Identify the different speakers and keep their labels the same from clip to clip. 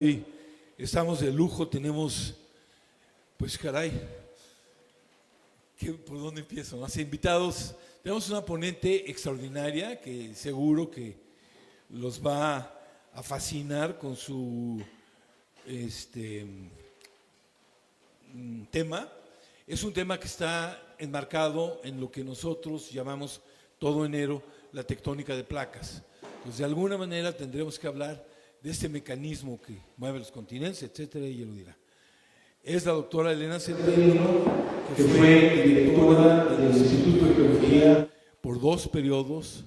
Speaker 1: Sí, estamos de lujo, tenemos, pues caray, ¿por dónde empiezo? ¿No? Así, invitados, tenemos una ponente extraordinaria que seguro que los va a fascinar con su tema. Es un tema que está enmarcado en lo que nosotros llamamos todo enero la tectónica de placas. Pues de alguna manera tendremos que hablar de este mecanismo que mueve los continentes, etcétera, y ella lo dirá. Es la doctora Elena Centeno, que fue directora del Instituto de Geología por 2 periodos.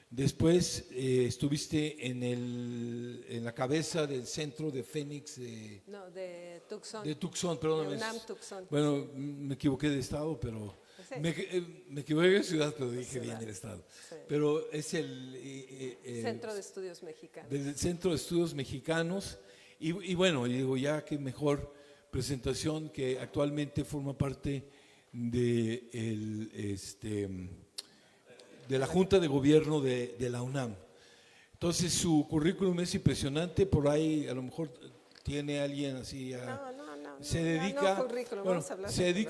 Speaker 1: Después estuviste en la cabeza del centro de Fénix.
Speaker 2: De Tucson.
Speaker 1: De Tucson, perdón.
Speaker 2: De UNAM Tucson.
Speaker 1: Bueno, me equivoqué de estado, pero sí. Me equivoqué de ciudad, pero dije bien el estado. Sí. Pero es el
Speaker 2: Centro de Estudios Mexicanos.
Speaker 1: Del Centro de Estudios Mexicanos. Y bueno, digo, ya qué mejor presentación, que actualmente forma parte de, de la Junta de Gobierno de la UNAM. Entonces su currículum es impresionante, por ahí a lo mejor tiene alguien así se dedica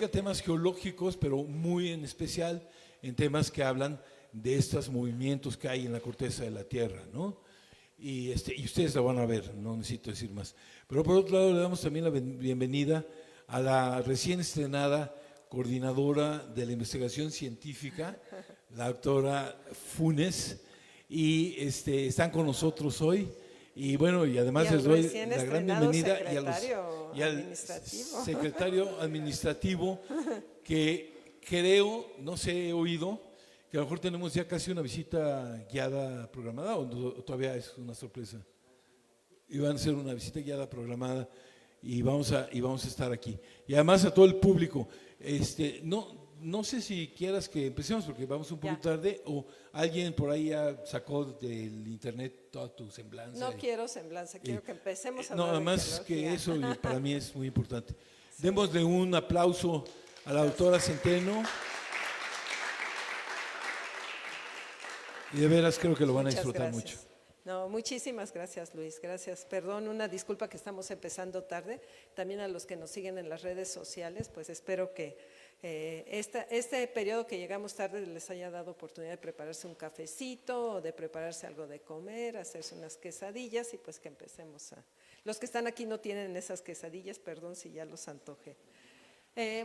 Speaker 1: a temas geológicos, pero muy en especial en temas que hablan de estos movimientos que hay en la corteza de la Tierra, ¿no? Y ustedes la van a ver, no necesito decir más. Pero por otro lado le damos también la bienvenida a la recién estrenada coordinadora de la investigación científica, la doctora Funes, y están con nosotros hoy. Y bueno, y además les doy la gran bienvenida y al secretario administrativo que creo, no sé, he oído, que a lo mejor tenemos ya casi una visita guiada programada, o todavía es una sorpresa. Iban a ser una visita guiada programada y vamos a estar aquí. Y además a todo el público. No sé si quieras que empecemos porque vamos un poco tarde, o alguien por ahí ya sacó del internet toda tu semblanza.
Speaker 2: No quiero semblanza, quiero que empecemos a hablar.
Speaker 1: No, además que eso para mí es muy importante. Sí. Démosle un aplauso a la doctora Centeno. Y de veras creo que lo van a disfrutar mucho.
Speaker 2: No, muchísimas gracias, Luis, gracias. Perdón, una disculpa que estamos empezando tarde. También a los que nos siguen en las redes sociales, pues espero que este periodo que llegamos tarde les haya dado oportunidad de prepararse un cafecito o de prepararse algo de comer, hacerse unas quesadillas y pues que empecemos a… Los que están aquí no tienen esas quesadillas, perdón si ya los antojé.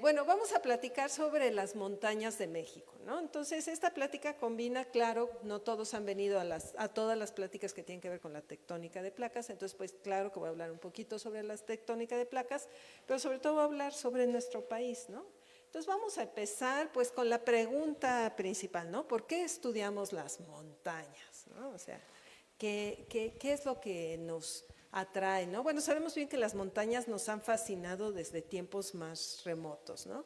Speaker 2: Bueno, vamos a platicar sobre las montañas de México, ¿no? Entonces, esta plática combina, claro, no todos han venido a todas las pláticas que tienen que ver con la tectónica de placas, entonces, pues, claro que voy a hablar un poquito sobre la tectónica de placas, pero sobre todo voy a hablar sobre nuestro país, ¿no? Entonces, vamos a empezar, pues, con la pregunta principal, ¿no? ¿Por qué estudiamos las montañas, ¿no? O sea, ¿qué es lo que nos atrae, ¿no? Bueno, sabemos bien que las montañas nos han fascinado desde tiempos más remotos, ¿no?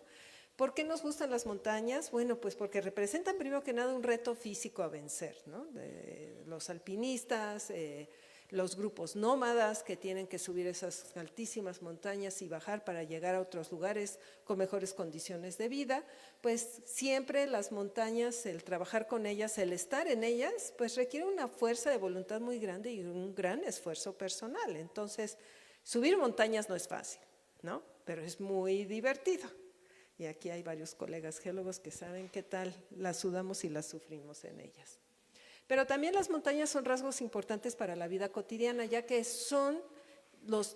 Speaker 2: ¿Por qué nos gustan las montañas? Bueno, pues porque representan primero que nada un reto físico a vencer, ¿no? Los alpinistas, los grupos nómadas que tienen que subir esas altísimas montañas y bajar para llegar a otros lugares con mejores condiciones de vida, pues siempre las montañas, el trabajar con ellas, el estar en ellas, pues requiere una fuerza de voluntad muy grande y un gran esfuerzo personal. Entonces, subir montañas no es fácil, ¿no? Pero es muy divertido. Y aquí hay varios colegas geólogos que saben qué tal las sudamos y las sufrimos en ellas. Pero también las montañas son rasgos importantes para la vida cotidiana, ya que son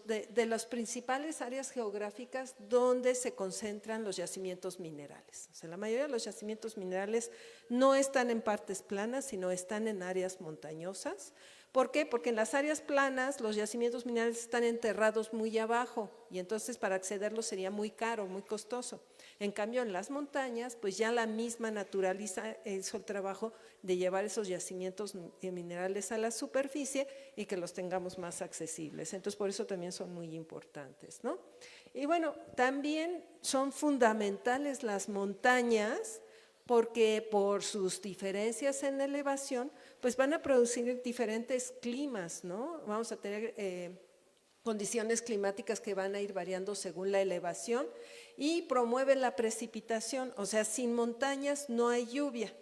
Speaker 2: de las principales áreas geográficas donde se concentran los yacimientos minerales. O sea, la mayoría de los yacimientos minerales no están en partes planas, sino están en áreas montañosas. ¿Por qué? Porque en las áreas planas los yacimientos minerales están enterrados muy abajo y entonces para accederlos sería muy caro, muy costoso. En cambio, en las montañas, pues ya la misma naturaleza hizo el trabajo de llevar esos yacimientos minerales a la superficie y que los tengamos más accesibles. Entonces, por eso también son muy importantes, ¿no? Y bueno, también son fundamentales las montañas porque por sus diferencias en elevación, pues van a producir diferentes climas, ¿no? Vamos a tener condiciones climáticas que van a ir variando según la elevación y promueven la precipitación, o sea, sin montañas no hay lluvia.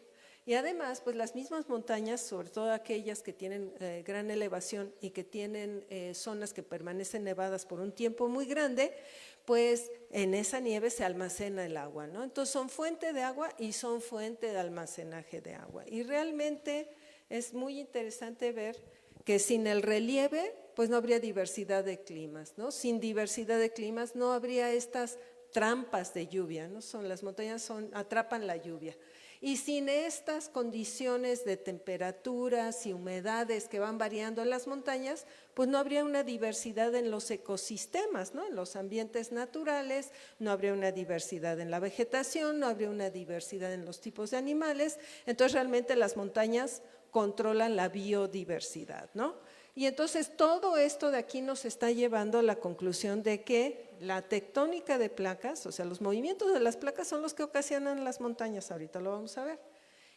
Speaker 2: Y además, pues las mismas montañas, sobre todo aquellas que tienen gran elevación y que tienen zonas que permanecen nevadas por un tiempo muy grande, pues en esa nieve se almacena el agua, ¿no? Entonces son fuente de agua y son fuente de almacenaje de agua. Y realmente es muy interesante ver que sin el relieve, pues no habría diversidad de climas, ¿no? Sin diversidad de climas no habría estas trampas de lluvia, ¿no? Las montañas atrapan la lluvia. Y sin estas condiciones de temperaturas y humedades que van variando en las montañas, pues no habría una diversidad en los ecosistemas, ¿no? En los ambientes naturales, no habría una diversidad en la vegetación, no habría una diversidad en los tipos de animales. Entonces realmente las montañas controlan la biodiversidad, ¿no? Y entonces todo esto de aquí nos está llevando a la conclusión de que la tectónica de placas, o sea, los movimientos de las placas son los que ocasionan las montañas, ahorita lo vamos a ver.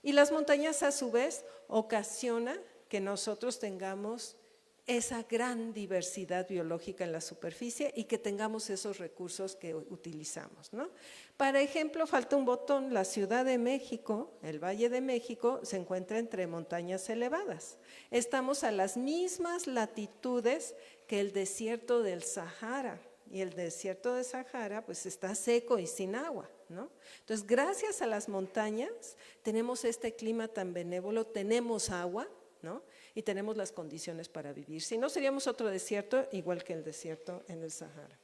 Speaker 2: Y las montañas a su vez ocasionan que nosotros tengamos esa gran diversidad biológica en la superficie y que tengamos esos recursos que utilizamos, ¿no? Para ejemplo, falta un botón, la Ciudad de México, el Valle de México, se encuentra entre montañas elevadas. Estamos a las mismas latitudes que el desierto del Sahara, y el desierto de Sahara pues está seco y sin agua, ¿no? Entonces, gracias a las montañas tenemos este clima tan benévolo, tenemos agua, ¿no? Y tenemos las condiciones para vivir. Si no, seríamos otro desierto igual que el desierto en el Sahara.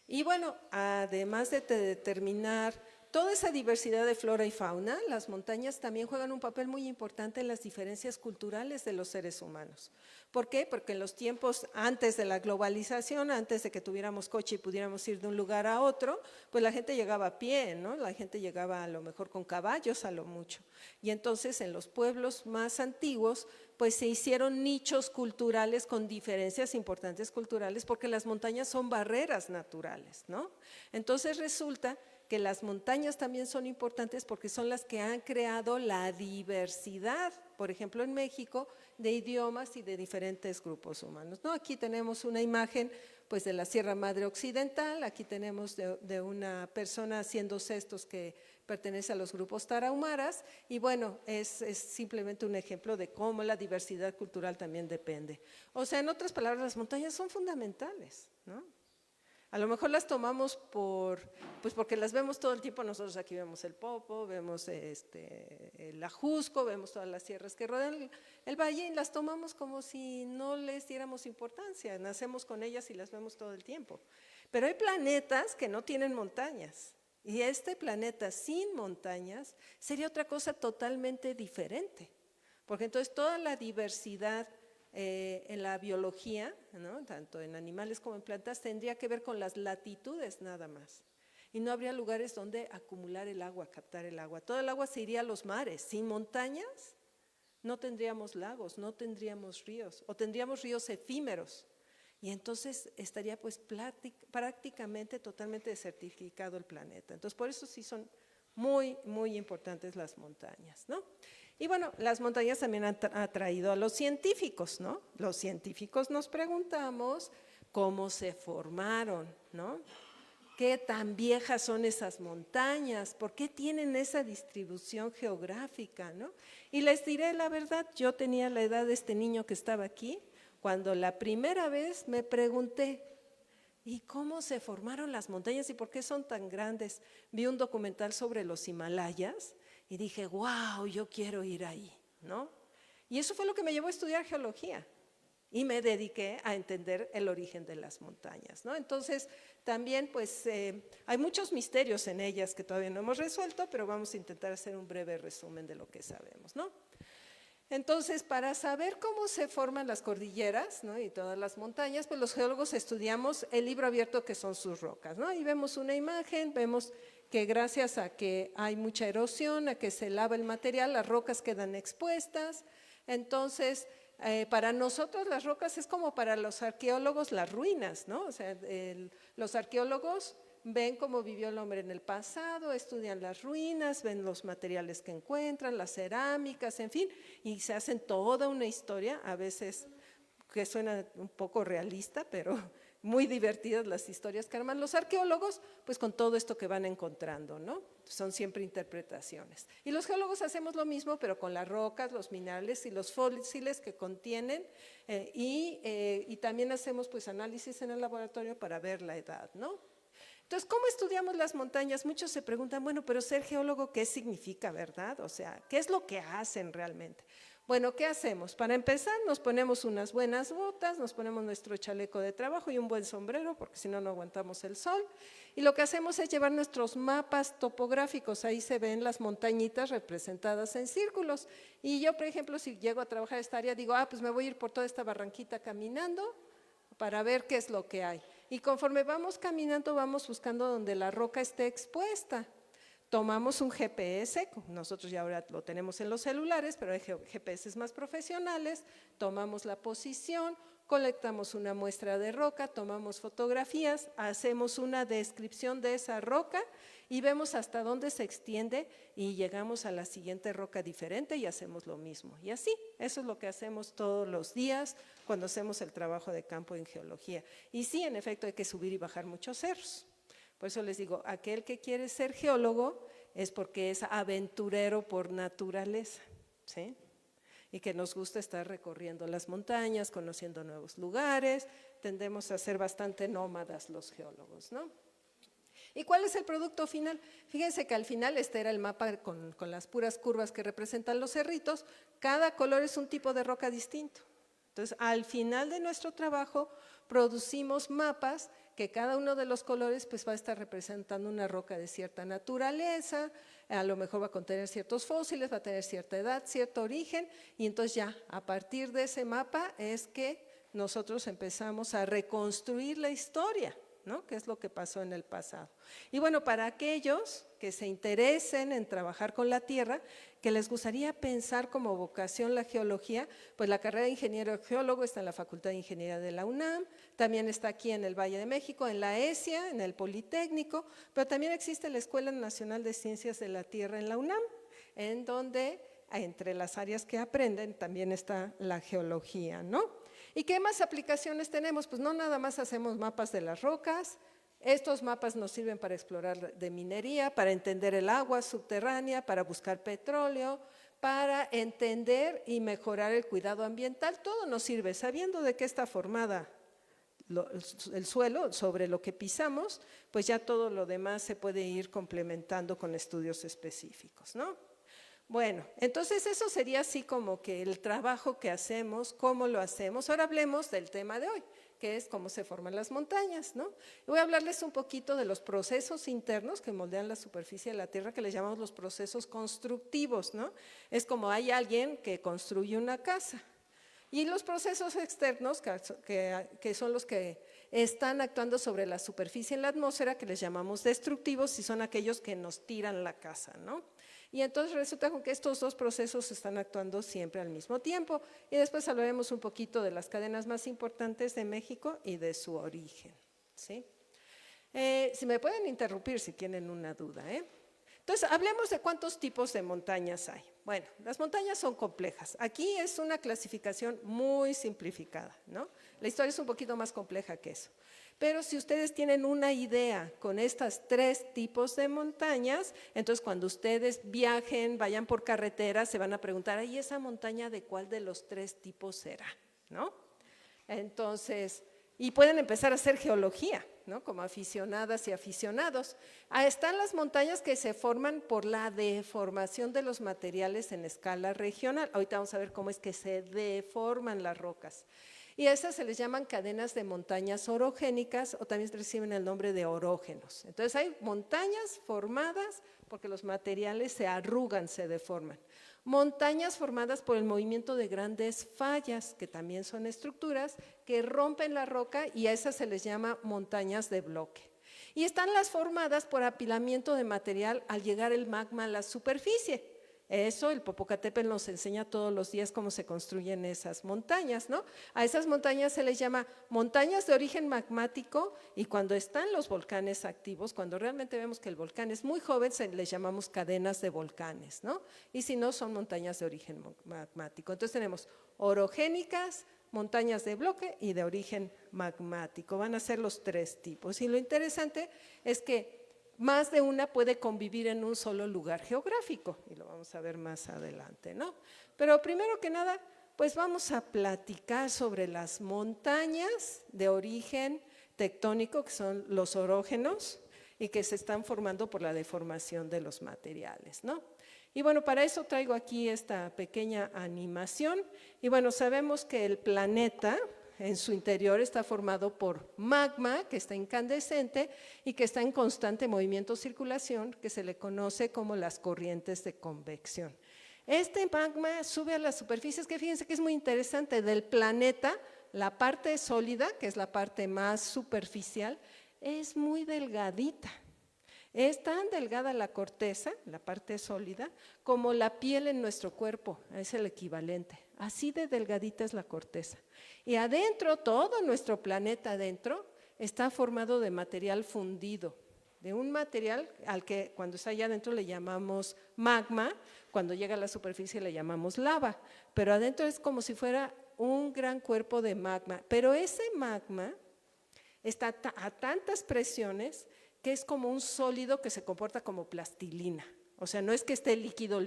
Speaker 2: Y bueno, además de determinar toda esa diversidad de flora y fauna, las montañas también juegan un papel muy importante en las diferencias culturales de los seres humanos. ¿Por qué? Porque en los tiempos antes de la globalización, antes de que tuviéramos coche y pudiéramos ir de un lugar a otro, pues la gente llegaba a pie, ¿no? La gente llegaba a lo mejor con caballos a lo mucho. Y entonces en los pueblos más antiguos, pues se hicieron nichos culturales con diferencias importantes culturales porque las montañas son barreras naturales, ¿no? Entonces resulta que las montañas también son importantes porque son las que han creado la diversidad, por ejemplo en México, de idiomas y de diferentes grupos humanos, ¿no? Aquí tenemos una imagen pues de la Sierra Madre Occidental, aquí tenemos de una persona haciendo cestos que pertenece a los grupos tarahumaras y bueno, es simplemente un ejemplo de cómo la diversidad cultural también depende. O sea, en otras palabras, las montañas son fundamentales, ¿no? A lo mejor las tomamos pues porque las vemos todo el tiempo, nosotros aquí vemos el Popo, vemos el Ajusco, vemos todas las sierras que rodean el valle y las tomamos como si no les diéramos importancia, nacemos con ellas y las vemos todo el tiempo. Pero hay planetas que no tienen montañas y este planeta sin montañas sería otra cosa totalmente diferente, porque entonces toda la diversidad en la biología, ¿no? Tanto en animales como en plantas, tendría que ver con las latitudes nada más. Y no habría lugares donde acumular el agua, captar el agua. Todo el agua se iría a los mares. Sin montañas no tendríamos lagos, no tendríamos ríos, o tendríamos ríos efímeros. Y entonces estaría pues prácticamente totalmente desertificado el planeta. Entonces por eso sí son muy, muy importantes las montañas, ¿no? Y bueno, las montañas también han atraído a los científicos, ¿no? Los científicos nos preguntamos cómo se formaron, ¿no? ¿Qué tan viejas son esas montañas? ¿Por qué tienen esa distribución geográfica, ¿no? Y les diré la verdad, yo tenía la edad de este niño que estaba aquí, cuando la primera vez me pregunté, ¿y cómo se formaron las montañas y por qué son tan grandes? Vi un documental sobre los Himalayas y dije, wow, yo quiero ir ahí, ¿no? Y eso fue lo que me llevó a estudiar geología y me dediqué a entender el origen de las montañas, ¿no? Entonces, también pues hay muchos misterios en ellas que todavía no hemos resuelto, pero vamos a intentar hacer un breve resumen de lo que sabemos, ¿no? Entonces, para saber cómo se forman las cordilleras, ¿no? Y todas las montañas, pues los geólogos estudiamos el libro abierto que son sus rocas, ¿no? Y vemos una imagen, vemos que gracias a que hay mucha erosión, a que se lava el material, las rocas quedan expuestas. Entonces, para nosotros las rocas es como para los arqueólogos las ruinas, ¿no? O sea, los arqueólogos ven cómo vivió el hombre en el pasado, estudian las ruinas, ven los materiales que encuentran, las cerámicas, en fin, y se hacen toda una historia, a veces que suena un poco realista, pero muy divertidas las historias que arman los arqueólogos, pues con todo esto que van encontrando, ¿no? son siempre interpretaciones. Y los geólogos hacemos lo mismo, pero con las rocas, los minerales y los fósiles que contienen, y también hacemos pues análisis en el laboratorio para ver la edad, ¿no? Entonces, ¿cómo estudiamos las montañas? Muchos se preguntan, bueno, pero ser geólogo, ¿qué significa, verdad? O sea, ¿qué es lo que hacen realmente? Bueno, ¿qué hacemos? Para empezar, nos ponemos unas buenas botas, nos ponemos nuestro chaleco de trabajo y un buen sombrero, porque si no, no aguantamos el sol. Y lo que hacemos es llevar nuestros mapas topográficos, ahí se ven las montañitas representadas en círculos. Y yo, por ejemplo, si llego a trabajar esta área, digo, pues me voy a ir por toda esta barranquita caminando para ver qué es lo que hay. Y conforme vamos caminando, vamos buscando donde la roca esté expuesta. Tomamos un GPS, nosotros ya ahora lo tenemos en los celulares, pero hay GPS más profesionales, tomamos la posición, colectamos una muestra de roca, tomamos fotografías, hacemos una descripción de esa roca y vemos hasta dónde se extiende y llegamos a la siguiente roca diferente y hacemos lo mismo. Y así, eso es lo que hacemos todos los días cuando hacemos el trabajo de campo en geología. Y sí, en efecto, hay que subir y bajar muchos cerros. Por eso les digo, aquel que quiere ser geólogo es porque es aventurero por naturaleza, ¿sí? Y que nos gusta estar recorriendo las montañas, conociendo nuevos lugares, tendemos a ser bastante nómadas los geólogos, ¿no? ¿Y cuál es el producto final? Fíjense que al final este era el mapa con las puras curvas que representan los cerritos, cada color es un tipo de roca distinto. Entonces, al final de nuestro trabajo producimos mapas que cada uno de los colores pues va a estar representando una roca de cierta naturaleza, a lo mejor va a contener ciertos fósiles, va a tener cierta edad, cierto origen, y entonces ya a partir de ese mapa es que nosotros empezamos a reconstruir la historia, ¿no? ¿Qué es lo que pasó en el pasado? Y bueno, para aquellos que se interesen en trabajar con la tierra, que les gustaría pensar como vocación la geología, pues la carrera de ingeniero geólogo está en la Facultad de Ingeniería de la UNAM, también está aquí en el Valle de México, en la ESIA, en el Politécnico, pero también existe la Escuela Nacional de Ciencias de la Tierra en la UNAM, en donde entre las áreas que aprenden también está la geología, ¿no? ¿Y qué más aplicaciones tenemos? Pues no nada más hacemos mapas de las rocas, estos mapas nos sirven para explorar de minería, para entender el agua subterránea, para buscar petróleo, para entender y mejorar el cuidado ambiental, todo nos sirve. Sabiendo de qué está formada el suelo, sobre lo que pisamos, pues ya todo lo demás se puede ir complementando con estudios específicos, ¿no? Bueno, entonces eso sería así como que el trabajo que hacemos, cómo lo hacemos. Ahora hablemos del tema de hoy, que es cómo se forman las montañas, ¿no? Voy a hablarles un poquito de los procesos internos que moldean la superficie de la Tierra, que les llamamos los procesos constructivos, ¿no? Es como hay alguien que construye una casa. Y los procesos externos, que son los que están actuando sobre la superficie en la atmósfera, que les llamamos destructivos, y son aquellos que nos tiran la casa, ¿no? Y entonces resulta que estos dos procesos están actuando siempre al mismo tiempo. Y después hablaremos un poquito de las cadenas más importantes de México y de su origen, ¿sí? Si me pueden interrumpir si tienen una duda, ¿eh? Entonces, hablemos de cuántos tipos de montañas hay. Bueno, las montañas son complejas. Aquí es una clasificación muy simplificada, ¿no? La historia es un poquito más compleja que eso. Pero si ustedes tienen una idea con estos tres tipos de montañas, entonces cuando ustedes viajen, vayan por carretera, se van a preguntar, ¿y esa montaña de cuál de los tres tipos será? ¿No? Entonces, y pueden empezar a hacer geología, ¿no? Como aficionadas y aficionados. Están las montañas que se forman por la deformación de los materiales en escala regional. Ahorita vamos a ver cómo es que se deforman las rocas. Y a esas se les llaman cadenas de montañas orogénicas o también reciben el nombre de orógenos. Entonces hay montañas formadas porque los materiales se arrugan, se deforman. Montañas formadas por el movimiento de grandes fallas, que también son estructuras que rompen la roca y a esas se les llama montañas de bloque. Y están las formadas por apilamiento de material al llegar el magma a la superficie. Eso el Popocatépetl nos enseña todos los días cómo se construyen esas montañas, ¿no? A esas montañas se les llama montañas de origen magmático y cuando están los volcanes activos, cuando realmente vemos que el volcán es muy joven, les llamamos cadenas de volcanes, ¿no? Y si no, son montañas de origen magmático. Entonces tenemos orogénicas, montañas de bloque y de origen magmático. Van a ser los tres tipos. Y lo interesante es que más de una puede convivir en un solo lugar geográfico, y lo vamos a ver más adelante, ¿no? Pero primero que nada, pues vamos a platicar sobre las montañas de origen tectónico, que son los orógenos, y que se están formando por la deformación de los materiales, ¿no? Y bueno, para eso traigo aquí esta pequeña animación, y bueno, sabemos que el planeta en su interior está formado por magma, que está incandescente y que está en constante movimiento o circulación, que se le conoce como las corrientes de convección. Este magma sube a las superficies, que fíjense que es muy interesante, del planeta, la parte sólida, que es la parte más superficial, es muy delgadita. Es tan delgada la corteza, la parte sólida, como la piel en nuestro cuerpo, es el equivalente. Así de delgadita es la corteza. Y adentro, todo nuestro planeta adentro, está formado de material fundido, de un material al que cuando está allá adentro le llamamos magma, cuando llega a la superficie le llamamos lava, pero adentro es como si fuera un gran cuerpo de magma. Pero ese magma está a tantas presiones que es como un sólido que se comporta como plastilina. O sea, no es que esté líquido,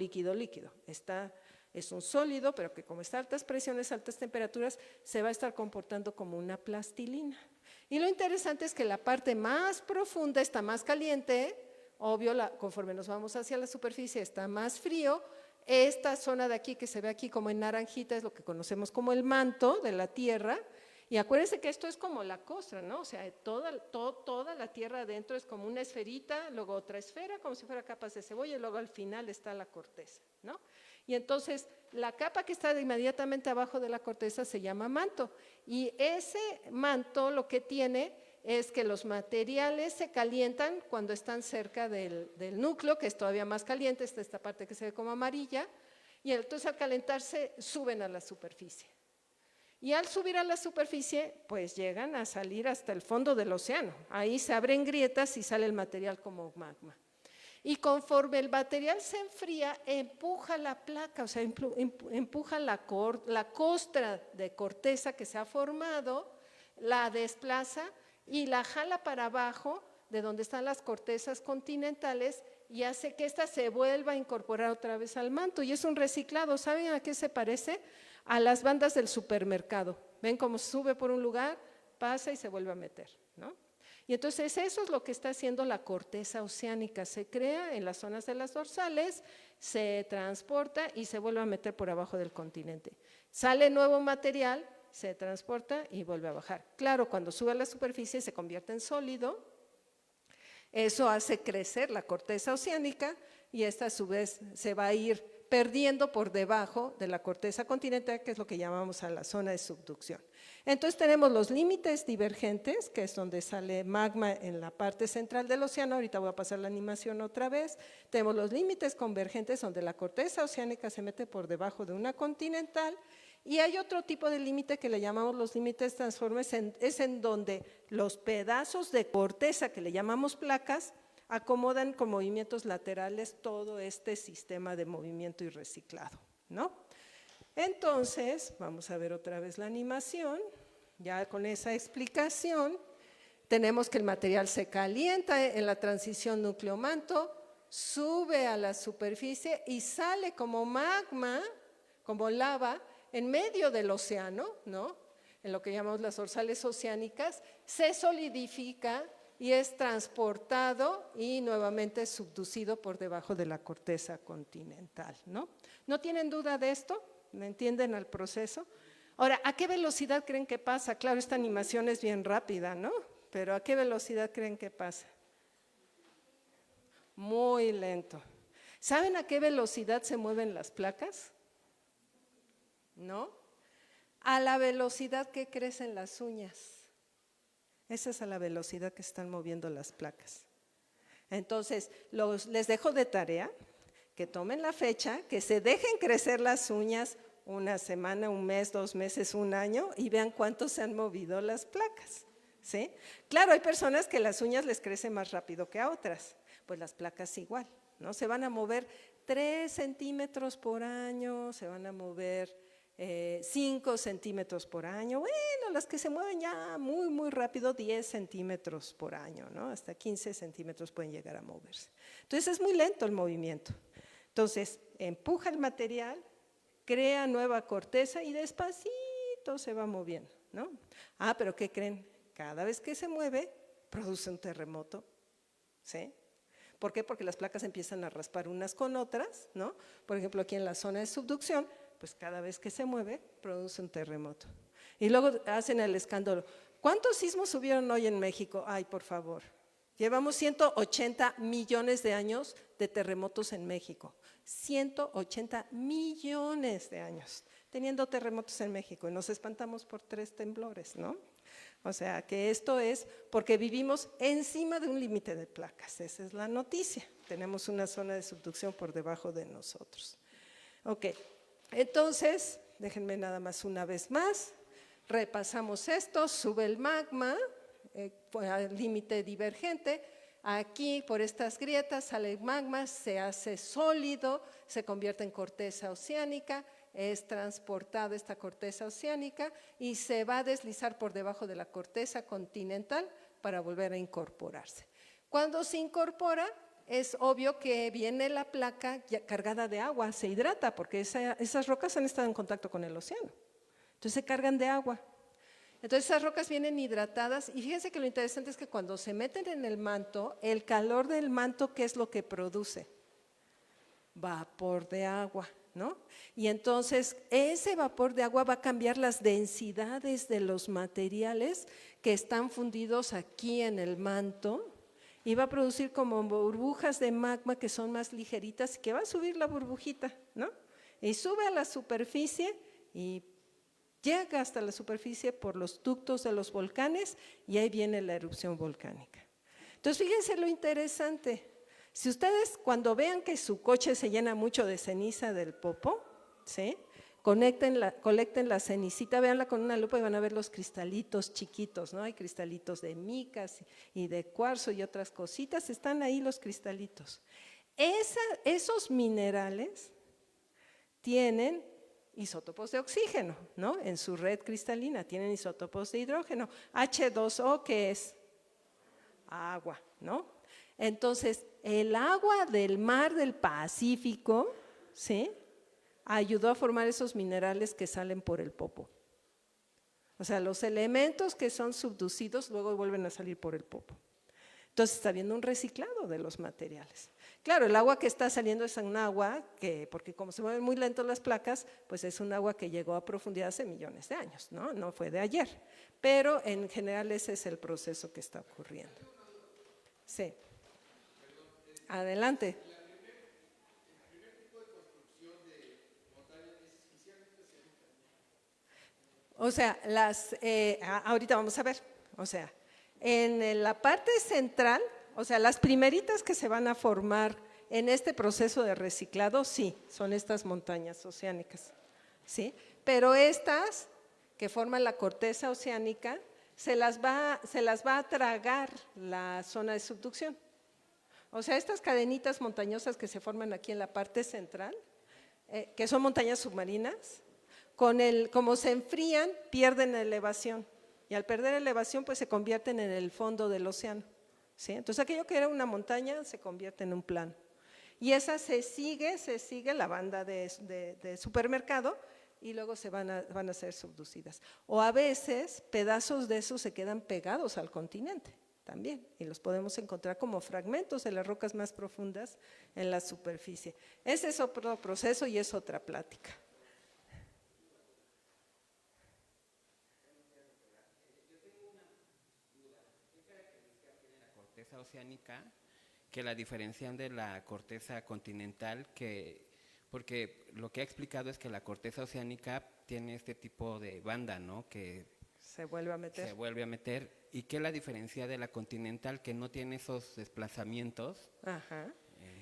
Speaker 2: es un sólido, pero que como está a altas presiones, altas temperaturas, se va a estar comportando como una plastilina. Y lo interesante es que la parte más profunda está más caliente, obvio, conforme nos vamos hacia la superficie está más frío. Esta zona de aquí que se ve aquí como en naranjita es lo que conocemos como el manto de la Tierra. Y acuérdense que esto es como la costra, ¿no? O sea, toda la tierra adentro es como una esferita, luego otra esfera, como si fuera capas de cebolla, y luego al final está la corteza, ¿no? Y entonces, la capa que está inmediatamente abajo de la corteza se llama manto. Y ese manto lo que tiene es que los materiales se calientan cuando están cerca del núcleo, que es todavía más caliente, está esta parte que se ve como amarilla, y entonces al calentarse suben a la superficie. Y al subir a la superficie, pues llegan a salir hasta el fondo del océano. Ahí se abren grietas y sale el material como magma. Y conforme el material se enfría, empuja la placa, o sea, empuja la costra de corteza que se ha formado, la desplaza y la jala para abajo de donde están las cortezas continentales y hace que ésta se vuelva a incorporar otra vez al manto. Y es un reciclado. ¿Saben a qué se parece? A las bandas del supermercado. Ven cómo sube por un lugar, pasa y se vuelve a meter, ¿no? Y entonces eso es lo que está haciendo la corteza oceánica. Se crea en las zonas de las dorsales, se transporta y se vuelve a meter por abajo del continente. Sale nuevo material, se transporta y vuelve a bajar. Claro, cuando sube a la superficie se convierte en sólido. Eso hace crecer la corteza oceánica y esta a su vez se va a ir perdiendo por debajo de la corteza continental, que es lo que llamamos a la zona de subducción. Entonces tenemos los límites divergentes, que es donde sale magma en la parte central del océano. Ahorita voy a pasar la animación otra vez. Tenemos los límites convergentes, donde la corteza oceánica se mete por debajo de una continental. Y hay otro tipo de límite que le llamamos los límites transformes, es en donde los pedazos de corteza que le llamamos placas acomodan con movimientos laterales todo este sistema de movimiento y reciclado, ¿no? Entonces, vamos a ver otra vez la animación, ya con esa explicación, tenemos que el material se calienta en la transición núcleo-manto, sube a la superficie y sale como magma, como lava, en medio del océano, ¿no? En lo que llamamos las dorsales oceánicas, se solidifica y es transportado y nuevamente subducido por debajo de la corteza continental, ¿no? ¿No tienen duda de esto? ¿Me entienden el proceso? Ahora, ¿a qué velocidad creen que pasa? Claro, esta animación es bien rápida, ¿no? Pero ¿a qué velocidad creen que pasa? Muy lento. ¿Saben a qué velocidad se mueven las placas? ¿No? A la velocidad que crecen las uñas. Esa es a la velocidad que están moviendo las placas. Entonces, les dejo de tarea que tomen la fecha, que se dejen crecer las uñas una semana, un mes, 2 meses, un año y vean cuánto se han movido las placas, ¿sí? Claro, hay personas que las uñas les crecen más rápido que a otras, pues las placas igual, ¿no? Se van a mover 3 centímetros por año, se van a mover 5 centímetros por año. Bueno, las que se mueven ya muy, muy rápido, 10 centímetros por año, ¿no? Hasta 15 centímetros pueden llegar a moverse. Entonces es muy lento el movimiento. Entonces empuja el material, crea nueva corteza y despacito se va moviendo, ¿no? Ah, pero ¿qué creen? Cada vez que se mueve, produce un terremoto, ¿sí? ¿Por qué? Porque las placas empiezan a raspar unas con otras, ¿no? Por ejemplo, aquí en la zona de subducción, pues cada vez que se mueve, produce un terremoto. Y luego hacen el escándalo. ¿Cuántos sismos hubieron hoy en México? Ay, por favor. Llevamos 180 millones de años de terremotos en México. 180 millones de años teniendo terremotos en México. Y nos espantamos por 3 temblores, ¿no? O sea, que esto es porque vivimos encima de un límite de placas. Esa es la noticia. Tenemos una zona de subducción por debajo de nosotros. Ok. Entonces, déjenme nada más una vez más, repasamos esto, sube el magma al límite divergente, aquí por estas grietas sale el magma, se hace sólido, se convierte en corteza oceánica, es transportada esta corteza oceánica y se va a deslizar por debajo de la corteza continental para volver a incorporarse. Cuando se incorpora, es obvio que viene la placa cargada de agua, se hidrata porque esas rocas han estado en contacto con el océano, entonces se cargan de agua. Entonces esas rocas vienen hidratadas y fíjense que lo interesante es que cuando se meten en el manto, el calor del manto, ¿qué es lo que produce? Vapor de agua, ¿no? Y entonces ese vapor de agua va a cambiar las densidades de los materiales que están fundidos aquí en el manto, y va a producir como burbujas de magma que son más ligeritas y que va a subir la burbujita, ¿no? Y sube a la superficie y llega hasta la superficie por los ductos de los volcanes y ahí viene la erupción volcánica. Entonces fíjense lo interesante, si ustedes cuando vean que su coche se llena mucho de ceniza del Popo, ¿sí? Colecten la cenicita, véanla con una lupa y van a ver los cristalitos chiquitos, ¿no? Hay cristalitos de micas y de cuarzo y otras cositas, están ahí los cristalitos. Esos minerales tienen isótopos de oxígeno, ¿no? En su red cristalina tienen isótopos de hidrógeno. H2O, ¿qué es? Agua, ¿no? Entonces, el agua del mar del Pacífico, ¿sí?, ayudó a formar esos minerales que salen por el Popo. O sea, los elementos que son subducidos luego vuelven a salir por el Popo. Entonces está habiendo un reciclado de los materiales. Claro, el agua que está saliendo es un agua que, porque como se mueven muy lento las placas, pues es un agua que llegó a profundidad hace millones de años, ¿no? No fue de ayer. Pero en general ese es el proceso que está ocurriendo. Sí. Adelante. O sea, ahorita vamos a ver, o sea, en la parte central, o sea, las primeritas que se van a formar en este proceso de reciclado, sí, son estas montañas oceánicas, ¿sí? Pero estas que forman la corteza oceánica, se las va a tragar la zona de subducción. O sea, estas cadenitas montañosas que se forman aquí en la parte central, que son montañas submarinas, como se enfrían, pierden elevación. Y al perder elevación, pues se convierten en el fondo del océano, ¿sí? Entonces, aquello que era una montaña se convierte en un plano. Y esa se sigue la banda de supermercado y luego van a ser subducidas. O a veces, pedazos de eso se quedan pegados al continente también, y los podemos encontrar como fragmentos de las rocas más profundas en la superficie. Ese es otro proceso y es otra plática.
Speaker 3: Corteza oceánica que la diferencian de la corteza continental, porque lo que ha explicado es que la corteza oceánica tiene este tipo de banda, ¿no? Que
Speaker 2: se vuelve a meter.
Speaker 3: ¿Y qué la diferencia de la continental, que no tiene esos desplazamientos?
Speaker 2: Ajá.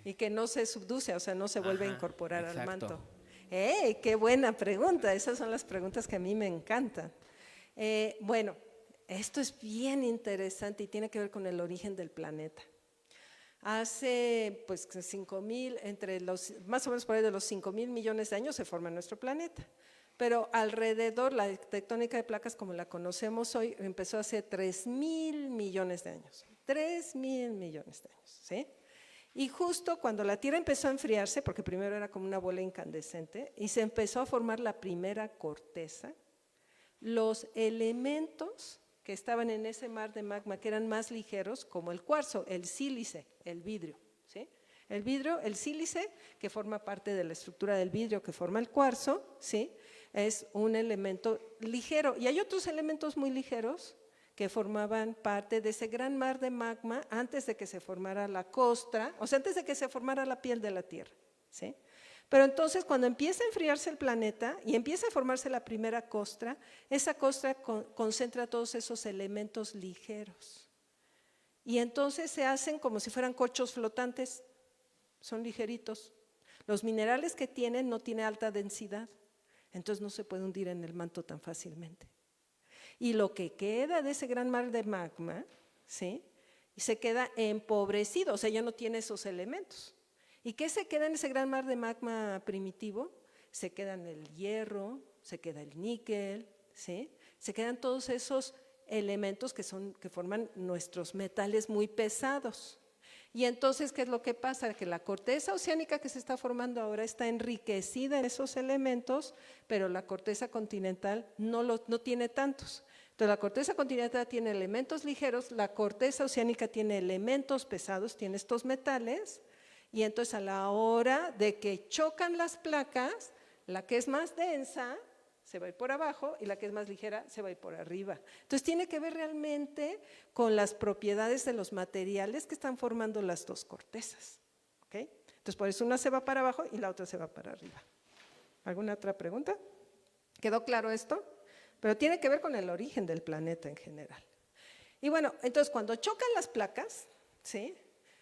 Speaker 2: Y que no se subduce, o sea, no se vuelve a incorporar al manto.
Speaker 3: Exacto.
Speaker 2: ¡Qué buena pregunta! Esas son las preguntas que a mí me encantan. Bueno, esto es bien interesante y tiene que ver con el origen del planeta. Hace pues 5,000, más o menos por ahí de los 5,000 millones de años se forma nuestro planeta. pero alrededor, la tectónica de placas como la conocemos hoy, empezó hace 3,000 millones de años. 3,000 millones de años, ¿sí? Y justo cuando la Tierra empezó a enfriarse, porque primero era como una bola incandescente, y se empezó a formar la primera corteza, los elementos que estaban en ese mar de magma, que eran más ligeros, como el cuarzo, el sílice, el vidrio, ¿sí? El vidrio, el sílice, que forma parte de la estructura del vidrio que forma el cuarzo, ¿sí? Es un elemento ligero. Y hay otros elementos muy ligeros que formaban parte de ese gran mar de magma antes de que se formara la costra, o sea, antes de que se formara la piel de la Tierra, ¿sí? Pero entonces cuando empieza a enfriarse el planeta y empieza a formarse la primera costra, esa costra concentra todos esos elementos ligeros. Y entonces se hacen como si fueran corchos flotantes, son ligeritos. Los minerales que tienen no tienen alta densidad, entonces no se puede hundir en el manto tan fácilmente. Y lo que queda de ese gran mar de magma, ¿sí? Se queda empobrecido, o sea, ya no tiene esos elementos. ¿Y qué se queda en ese gran mar de magma primitivo? Se quedan el hierro, se queda el níquel, ¿sí? Se quedan todos esos elementos que forman nuestros metales muy pesados. Y entonces, ¿qué es lo que pasa? Que la corteza oceánica que se está formando ahora está enriquecida en esos elementos, pero la corteza continental no tiene tantos. Entonces, la corteza continental tiene elementos ligeros, la corteza oceánica tiene elementos pesados, tiene estos metales, y entonces a la hora de que chocan las placas, la que es más densa se va a ir por abajo y la que es más ligera se va a ir por arriba. Entonces tiene que ver realmente con las propiedades de los materiales que están formando las dos cortezas, ¿okay? Entonces por eso una se va para abajo y la otra se va para arriba. ¿Alguna otra pregunta? ¿Quedó claro esto? Pero tiene que ver con el origen del planeta en general. Y bueno, entonces cuando chocan las placas, ¿sí?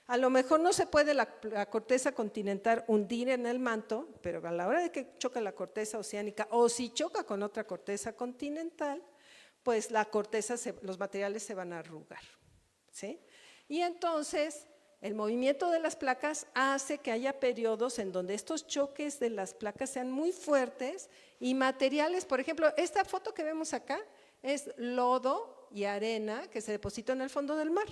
Speaker 2: A lo mejor no se puede la corteza continental hundir en el manto, pero a la hora de que choca la corteza oceánica o si choca con otra corteza continental, pues la corteza, los materiales se van a arrugar, ¿sí? Y entonces el movimiento de las placas hace que haya periodos en donde estos choques de las placas sean muy fuertes y materiales, por ejemplo, esta foto que vemos acá es lodo y arena que se depositó en el fondo del mar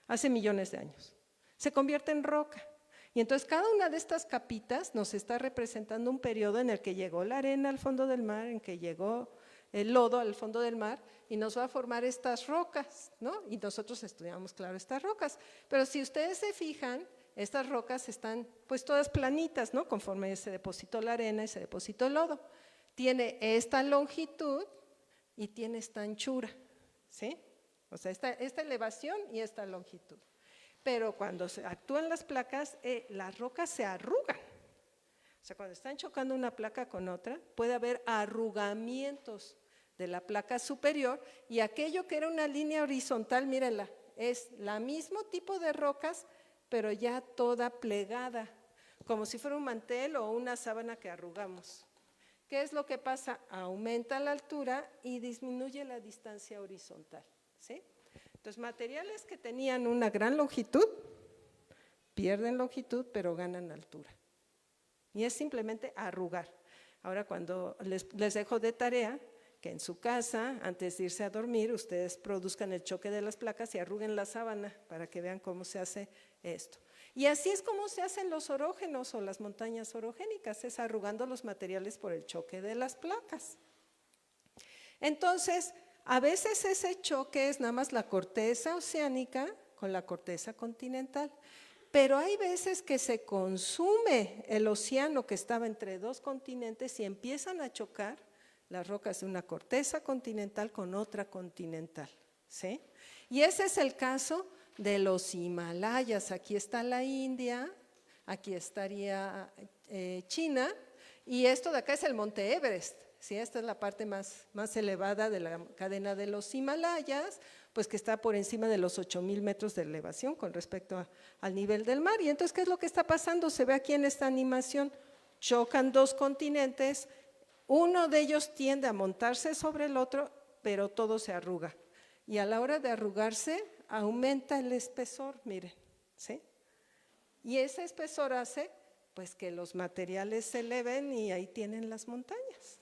Speaker 2: hace millones de años. Se convierte en roca. Y entonces cada una de estas capitas nos está representando un periodo en el que llegó la arena al fondo del mar, en que llegó el lodo al fondo del mar y nos va a formar estas rocas, ¿no? Y nosotros estudiamos, claro, estas rocas. Pero si ustedes se fijan, estas rocas están pues todas planitas, ¿no? Conforme se depositó la arena y se depositó el lodo. Tiene esta longitud y tiene esta anchura, ¿sí? O sea, esta elevación y esta longitud. Pero cuando se actúan las placas, las rocas se arrugan. O sea, cuando están chocando una placa con otra, puede haber arrugamientos de la placa superior y aquello que era una línea horizontal, mírenla, es la mismo tipo de rocas, pero ya toda plegada, como si fuera un mantel o una sábana que arrugamos. ¿Qué es lo que pasa? Aumenta la altura y disminuye la distancia horizontal, ¿sí? Entonces, materiales que tenían una gran longitud, pierden longitud, pero ganan altura. Y es simplemente arrugar. Ahora, cuando les dejo de tarea, que en su casa, antes de irse a dormir, ustedes produzcan el choque de las placas y arruguen la sábana para que vean cómo se hace esto. Y así es como se hacen los orógenos o las montañas orogénicas, es arrugando los materiales por el choque de las placas. Entonces, a veces ese choque es nada más la corteza oceánica con la corteza continental, pero hay veces que se consume el océano que estaba entre dos continentes y empiezan a chocar las rocas de una corteza continental con otra continental, ¿sí? Y ese es el caso de los Himalayas. Aquí está la India, aquí estaría China, y esto de acá es el monte Everest. ¿Sí? Esta es la parte más elevada de la cadena de los Himalayas, pues que está por encima de los 8,000 metros de elevación con respecto al nivel del mar. Y entonces, ¿qué es lo que está pasando? Se ve aquí en esta animación, chocan dos continentes, uno de ellos tiende a montarse sobre el otro, pero todo se arruga. Y a la hora de arrugarse, aumenta el espesor, miren, ¿sí? Y ese espesor hace pues que los materiales se eleven y ahí tienen las montañas.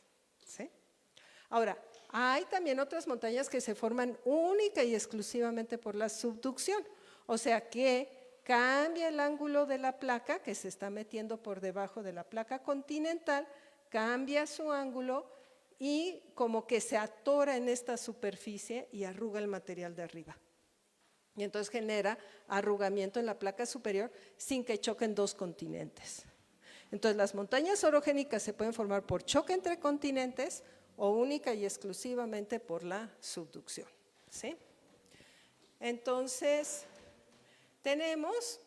Speaker 2: Ahora, hay también otras montañas que se forman única y exclusivamente por la subducción, o sea que cambia el ángulo de la placa que se está metiendo por debajo de la placa continental, cambia su ángulo y como que se atora en esta superficie y arruga el material de arriba. Y entonces genera arrugamiento en la placa superior sin que choquen dos continentes. Entonces las montañas orogénicas se pueden formar por choque entre continentes o única y exclusivamente por la subducción, ¿sí? Entonces, tenemos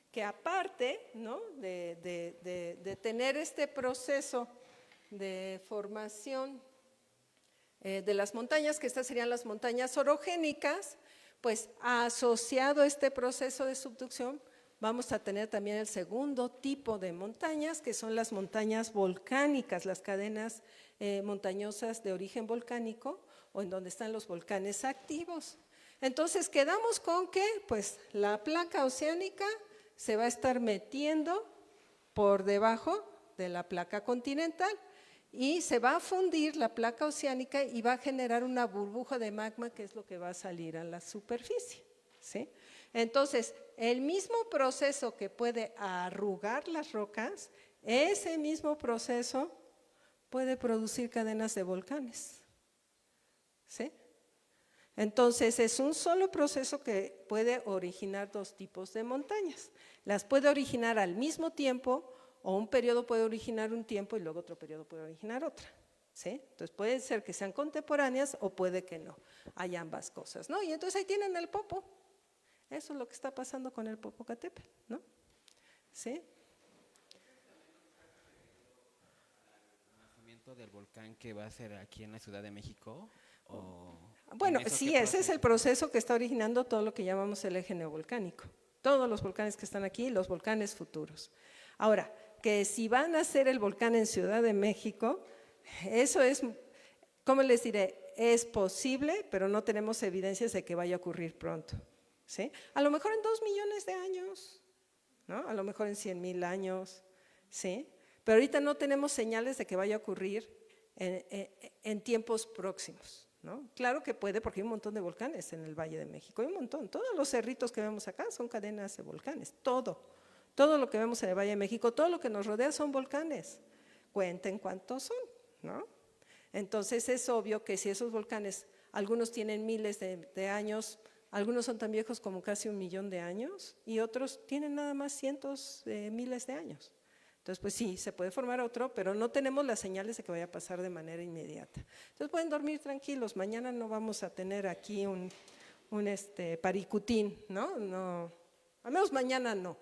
Speaker 2: que aparte, ¿no?, de tener este proceso de formación de las montañas, que estas serían las montañas orogénicas, pues asociado a este proceso de subducción, vamos a tener también el segundo tipo de montañas, que son las montañas volcánicas, las cadenas montañosas de origen volcánico o en donde están los volcanes activos. Entonces, quedamos con que pues, la placa oceánica se va a estar metiendo por debajo de la placa continental y se va a fundir la placa oceánica y va a generar una burbuja de magma que es lo que va a salir a la superficie, ¿sí? Entonces, el mismo proceso que puede arrugar las rocas, ese mismo proceso puede producir cadenas de volcanes, ¿sí? Entonces, es un solo proceso que puede originar dos tipos de montañas. Las puede originar al mismo tiempo o un periodo puede originar un tiempo y luego otro periodo puede originar otra, ¿sí? Entonces, puede ser que sean contemporáneas o puede que no, hay ambas cosas, ¿no? Y entonces ahí tienen el Popo. Eso es lo que está pasando con el Popocatépetl, ¿no? ¿Sí?
Speaker 3: ¿El nacimiento del volcán que va a ser aquí en la Ciudad de México?
Speaker 2: Bueno, sí, ese es el proceso que está originando todo lo que llamamos el eje neovolcánico. Todos los volcanes que están aquí, los volcanes futuros. Ahora, que si van a ser el volcán en Ciudad de México, eso es, ¿cómo les diré? Es posible, pero no tenemos evidencias de que vaya a ocurrir pronto, ¿sí? A lo mejor en 2 millones de años, ¿no? A lo mejor en 100,000 años, ¿sí? Pero ahorita no tenemos señales de que vaya a ocurrir en tiempos próximos, ¿no? Claro que puede porque hay un montón de volcanes en el Valle de México, hay un montón, todos los cerritos que vemos acá son cadenas de volcanes, todo lo que vemos en el Valle de México, todo lo que nos rodea son volcanes, cuenten cuántos son, ¿no? Entonces es obvio que si esos volcanes, algunos tienen miles de años, algunos son tan viejos como casi 1 millón de años y otros tienen nada más cientos de miles de años. Entonces, pues sí, se puede formar otro, pero no tenemos las señales de que vaya a pasar de manera inmediata. Entonces pueden dormir tranquilos, mañana no vamos a tener aquí un paricutín, ¿no? No, al menos mañana no.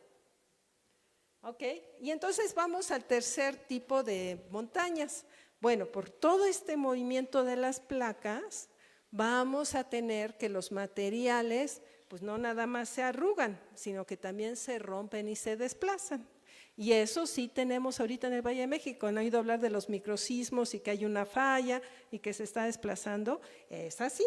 Speaker 2: ¿Ok? Y entonces vamos al tercer tipo de montañas. Bueno, por todo este movimiento de las placas, vamos a tener que los materiales, pues no nada más se arrugan, sino que también se rompen y se desplazan. Y eso sí tenemos ahorita en el Valle de México. Han oído hablar de los microsismos y que hay una falla y que se está desplazando. Es así,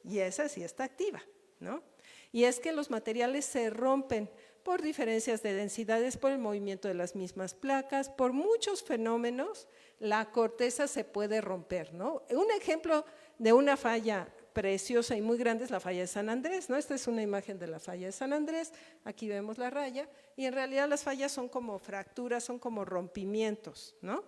Speaker 2: y esa sí está activa, ¿no? Y es que los materiales se rompen por diferencias de densidades, por el movimiento de las mismas placas, por muchos fenómenos, la corteza se puede romper, ¿no? Un ejemplo de una falla preciosa y muy grande es la falla de San Andrés, ¿no? Esta es una imagen de la falla de San Andrés, aquí vemos la raya, y en realidad las fallas son como fracturas, son como rompimientos, ¿no?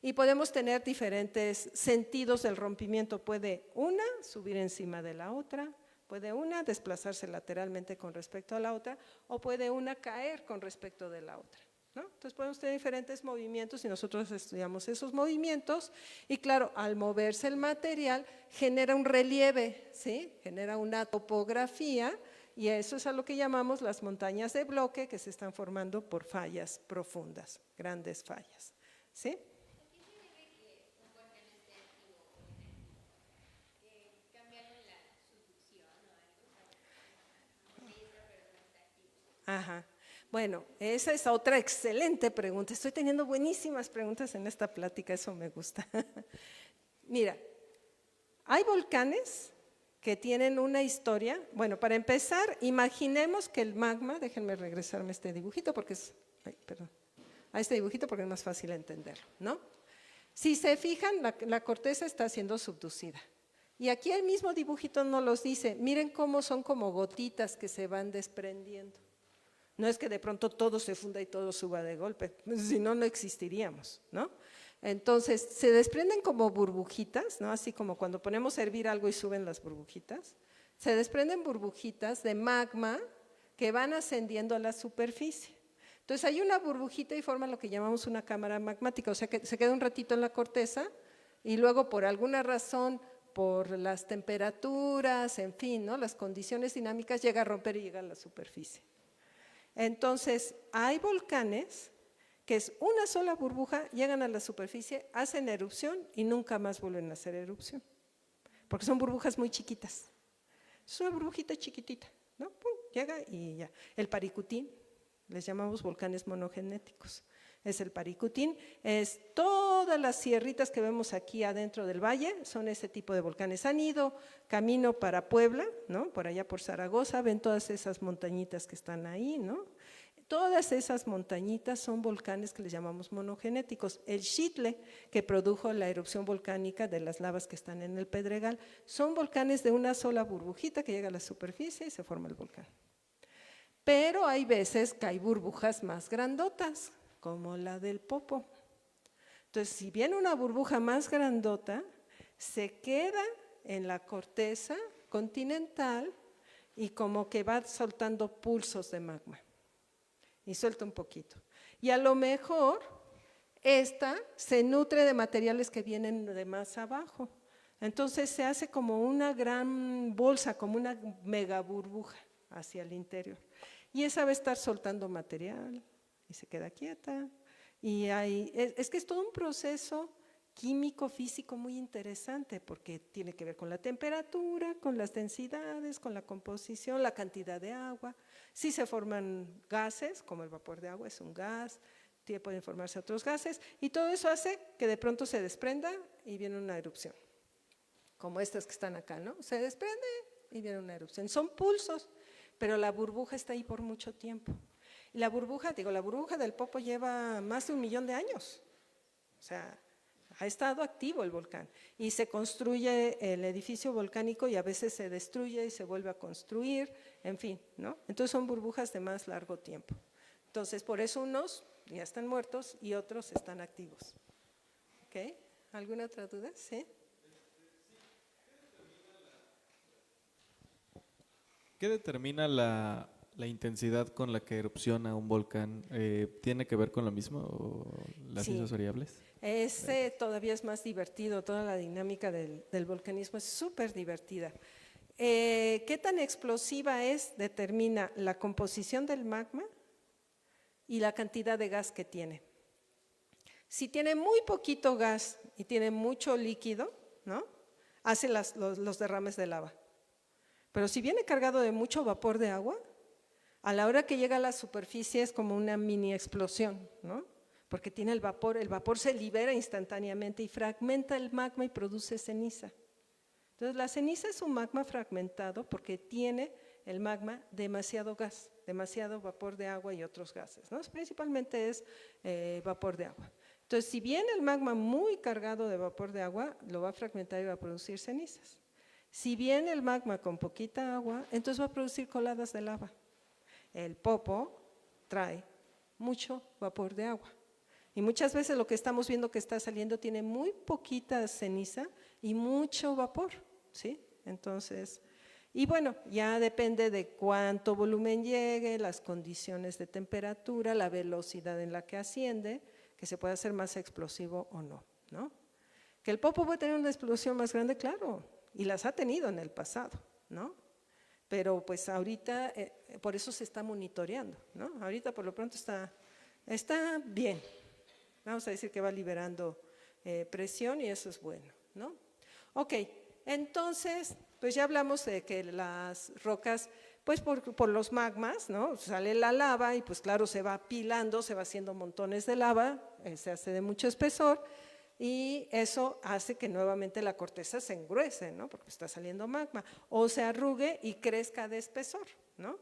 Speaker 2: Y podemos tener diferentes sentidos del rompimiento, puede una subir encima de la otra, puede una desplazarse lateralmente con respecto a la otra, o puede una caer con respecto de la otra, ¿no? Entonces podemos tener diferentes movimientos y nosotros estudiamos esos movimientos y claro, al moverse el material genera un relieve, ¿sí? Genera una topografía y eso es a lo que llamamos las montañas de bloque que se están formando por fallas profundas, grandes fallas, ¿sí? Ajá. Bueno, esa es otra excelente pregunta. Estoy teniendo buenísimas preguntas en esta plática, eso me gusta. Mira, hay volcanes que tienen una historia. Bueno, para empezar, imaginemos que el magma, déjenme regresarme a este dibujito porque es, a este dibujito porque es más fácil entenderlo, ¿no? Si se fijan, la corteza está siendo subducida. Y aquí el mismo dibujito nos los dice, miren cómo son como gotitas que se van desprendiendo. No es que de pronto todo se funda y todo suba de golpe, si no, no existiríamos, ¿no? Entonces, se desprenden como burbujitas, ¿no? Así como cuando ponemos a hervir algo y suben las burbujitas. Se desprenden burbujitas de magma que van ascendiendo a la superficie. Entonces, hay una burbujita y forma lo que llamamos una cámara magmática, o sea que se queda un ratito en la corteza y luego por alguna razón, por las temperaturas, en fin, ¿no? Las condiciones dinámicas, llega a romper y llega a la superficie. Entonces, hay volcanes que es una sola burbuja, llegan a la superficie, hacen erupción y nunca más vuelven a hacer erupción, porque son burbujas muy chiquitas. Es una burbujita chiquitita, ¿no? Pum, llega y ya. El Paricutín, les llamamos volcanes monogenéticos. Es el Paricutín, es todas las sierritas que vemos aquí adentro del valle, son ese tipo de volcanes. Han ido camino para Puebla, ¿no? Por allá por Zaragoza, ven todas esas montañitas que están ahí, ¿no? Todas esas montañitas son volcanes que les llamamos monogenéticos. El Xitle, que produjo la erupción volcánica de las lavas que están en el Pedregal, son volcanes de una sola burbujita que llega a la superficie y se forma el volcán. Pero hay veces que hay burbujas más grandotas, como la del Popo. Entonces, si viene una burbuja más grandota, se queda en la corteza continental y como que va soltando pulsos de magma. Y suelta un poquito. Y a lo mejor esta se nutre de materiales que vienen de más abajo. Entonces se hace como una gran bolsa, como una mega burbuja hacia el interior. Y esa va a estar soltando material y se queda quieta. Y es que es todo un proceso químico, físico muy interesante porque tiene que ver con la temperatura, con las densidades, con la composición, la cantidad de agua. Si se forman gases, como el vapor de agua es un gas, pueden formarse otros gases y todo eso hace que de pronto se desprenda y viene una erupción. Como estas que están acá, ¿no? Se desprende y viene una erupción. Son pulsos, pero la burbuja está ahí por mucho tiempo. Y la burbuja del Popo lleva más de 1 millón de años. O sea, ha estado activo el volcán y se construye el edificio volcánico y a veces se destruye y se vuelve a construir, en fin, ¿no? Entonces son burbujas de más largo tiempo. Entonces, por eso unos ya están muertos y otros están activos. ¿Ok? ¿Alguna otra duda? ¿Sí?
Speaker 4: ¿Qué determina la intensidad con la que erupciona un volcán? ¿Tiene que ver con lo mismo o las mismas variables?
Speaker 2: Todavía es más divertido, toda la dinámica del volcanismo es súper divertida. ¿Qué tan explosiva es? Determina la composición del magma y la cantidad de gas que tiene. Si tiene muy poquito gas y tiene mucho líquido, ¿no? Hace los derrames de lava. Pero si viene cargado de mucho vapor de agua, a la hora que llega a la superficie es como una mini explosión, ¿no? Porque tiene el vapor se libera instantáneamente y fragmenta el magma y produce ceniza. Entonces la ceniza es un magma fragmentado porque tiene el magma demasiado gas, demasiado vapor de agua y otros gases, ¿no? Principalmente es vapor de agua. Entonces si viene el magma muy cargado de vapor de agua, lo va a fragmentar y va a producir cenizas. Si viene el magma con poquita agua, entonces va a producir coladas de lava. El Popo trae mucho vapor de agua. Y muchas veces lo que estamos viendo que está saliendo tiene muy poquita ceniza y mucho vapor, ¿sí? Entonces, y bueno, ya depende de cuánto volumen llegue, las condiciones de temperatura, la velocidad en la que asciende, que se puede hacer más explosivo o no, ¿no? Que el Popo puede tener una explosión más grande, claro, y las ha tenido en el pasado, ¿no? Pero pues ahorita, por eso se está monitoreando, ¿no? Ahorita por lo pronto está bien. Vamos a decir que va liberando presión y eso es bueno, ¿no? Ok, entonces, pues ya hablamos de que las rocas, pues por los magmas, ¿no? Sale la lava y pues claro, se va apilando, se va haciendo montones de lava, se hace de mucho espesor y eso hace que nuevamente la corteza se engruese, ¿no? Porque está saliendo magma, o se arrugue y crezca de espesor, ¿no?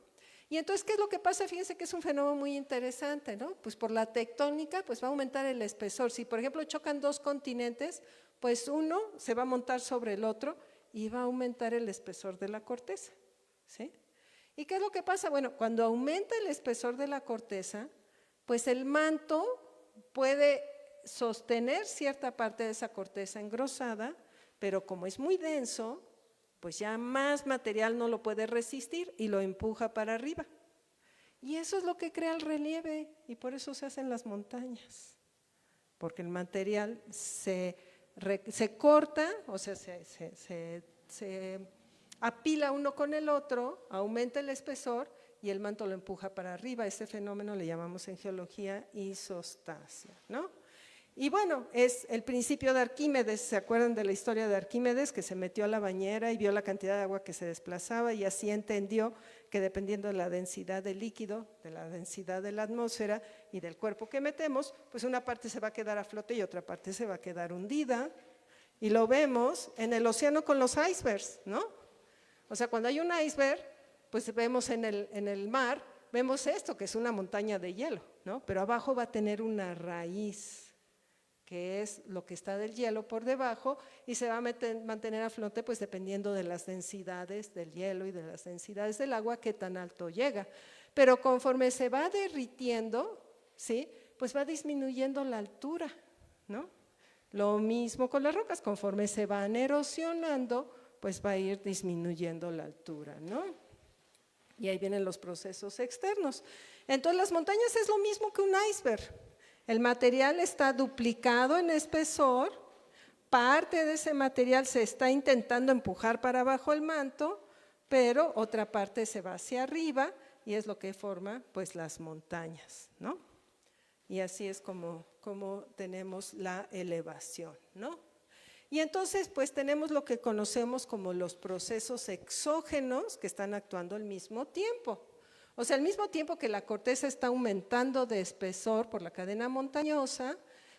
Speaker 2: Y entonces, ¿qué es lo que pasa? Fíjense que es un fenómeno muy interesante, ¿no? Pues por la tectónica, pues va a aumentar el espesor. Si, por ejemplo, chocan dos continentes, pues uno se va a montar sobre el otro y va a aumentar el espesor de la corteza, ¿sí? ¿Y qué es lo que pasa? Bueno, cuando aumenta el espesor de la corteza, pues el manto puede sostener cierta parte de esa corteza engrosada, pero como es muy denso, pues ya más material no lo puede resistir y lo empuja para arriba. Y eso es lo que crea el relieve y por eso se hacen las montañas, porque el material se corta, o sea, se apila uno con el otro, aumenta el espesor y el manto lo empuja para arriba. Ese fenómeno le llamamos en geología isostasia, ¿no? Y bueno, es el principio de Arquímedes. ¿Se acuerdan de la historia de Arquímedes? Que se metió a la bañera y vio la cantidad de agua que se desplazaba y así entendió que dependiendo de la densidad del líquido, de la densidad de la atmósfera y del cuerpo que metemos, pues una parte se va a quedar a flote y otra parte se va a quedar hundida. Y lo vemos en el océano con los icebergs, ¿no? O sea, cuando hay un iceberg, pues vemos en el mar, vemos esto que es una montaña de hielo, ¿no? Pero abajo va a tener una raíz, que es lo que está del hielo por debajo y se va a mantener a flote pues dependiendo de las densidades del hielo y de las densidades del agua, qué tan alto llega. Pero conforme se va derritiendo, ¿sí? Pues va disminuyendo la altura, ¿no? Lo mismo con las rocas, conforme se van erosionando, pues va a ir disminuyendo la altura, ¿no? Y ahí vienen los procesos externos. Entonces las montañas es lo mismo que un iceberg. El material está duplicado en espesor, parte de ese material se está intentando empujar para abajo el manto, pero otra parte se va hacia arriba y es lo que forma pues las montañas, ¿no? Y así es como tenemos la elevación, ¿no? Y entonces pues tenemos lo que conocemos como los procesos exógenos que están actuando al mismo tiempo. O sea, al mismo tiempo que la corteza está aumentando de espesor por la cadena montañosa,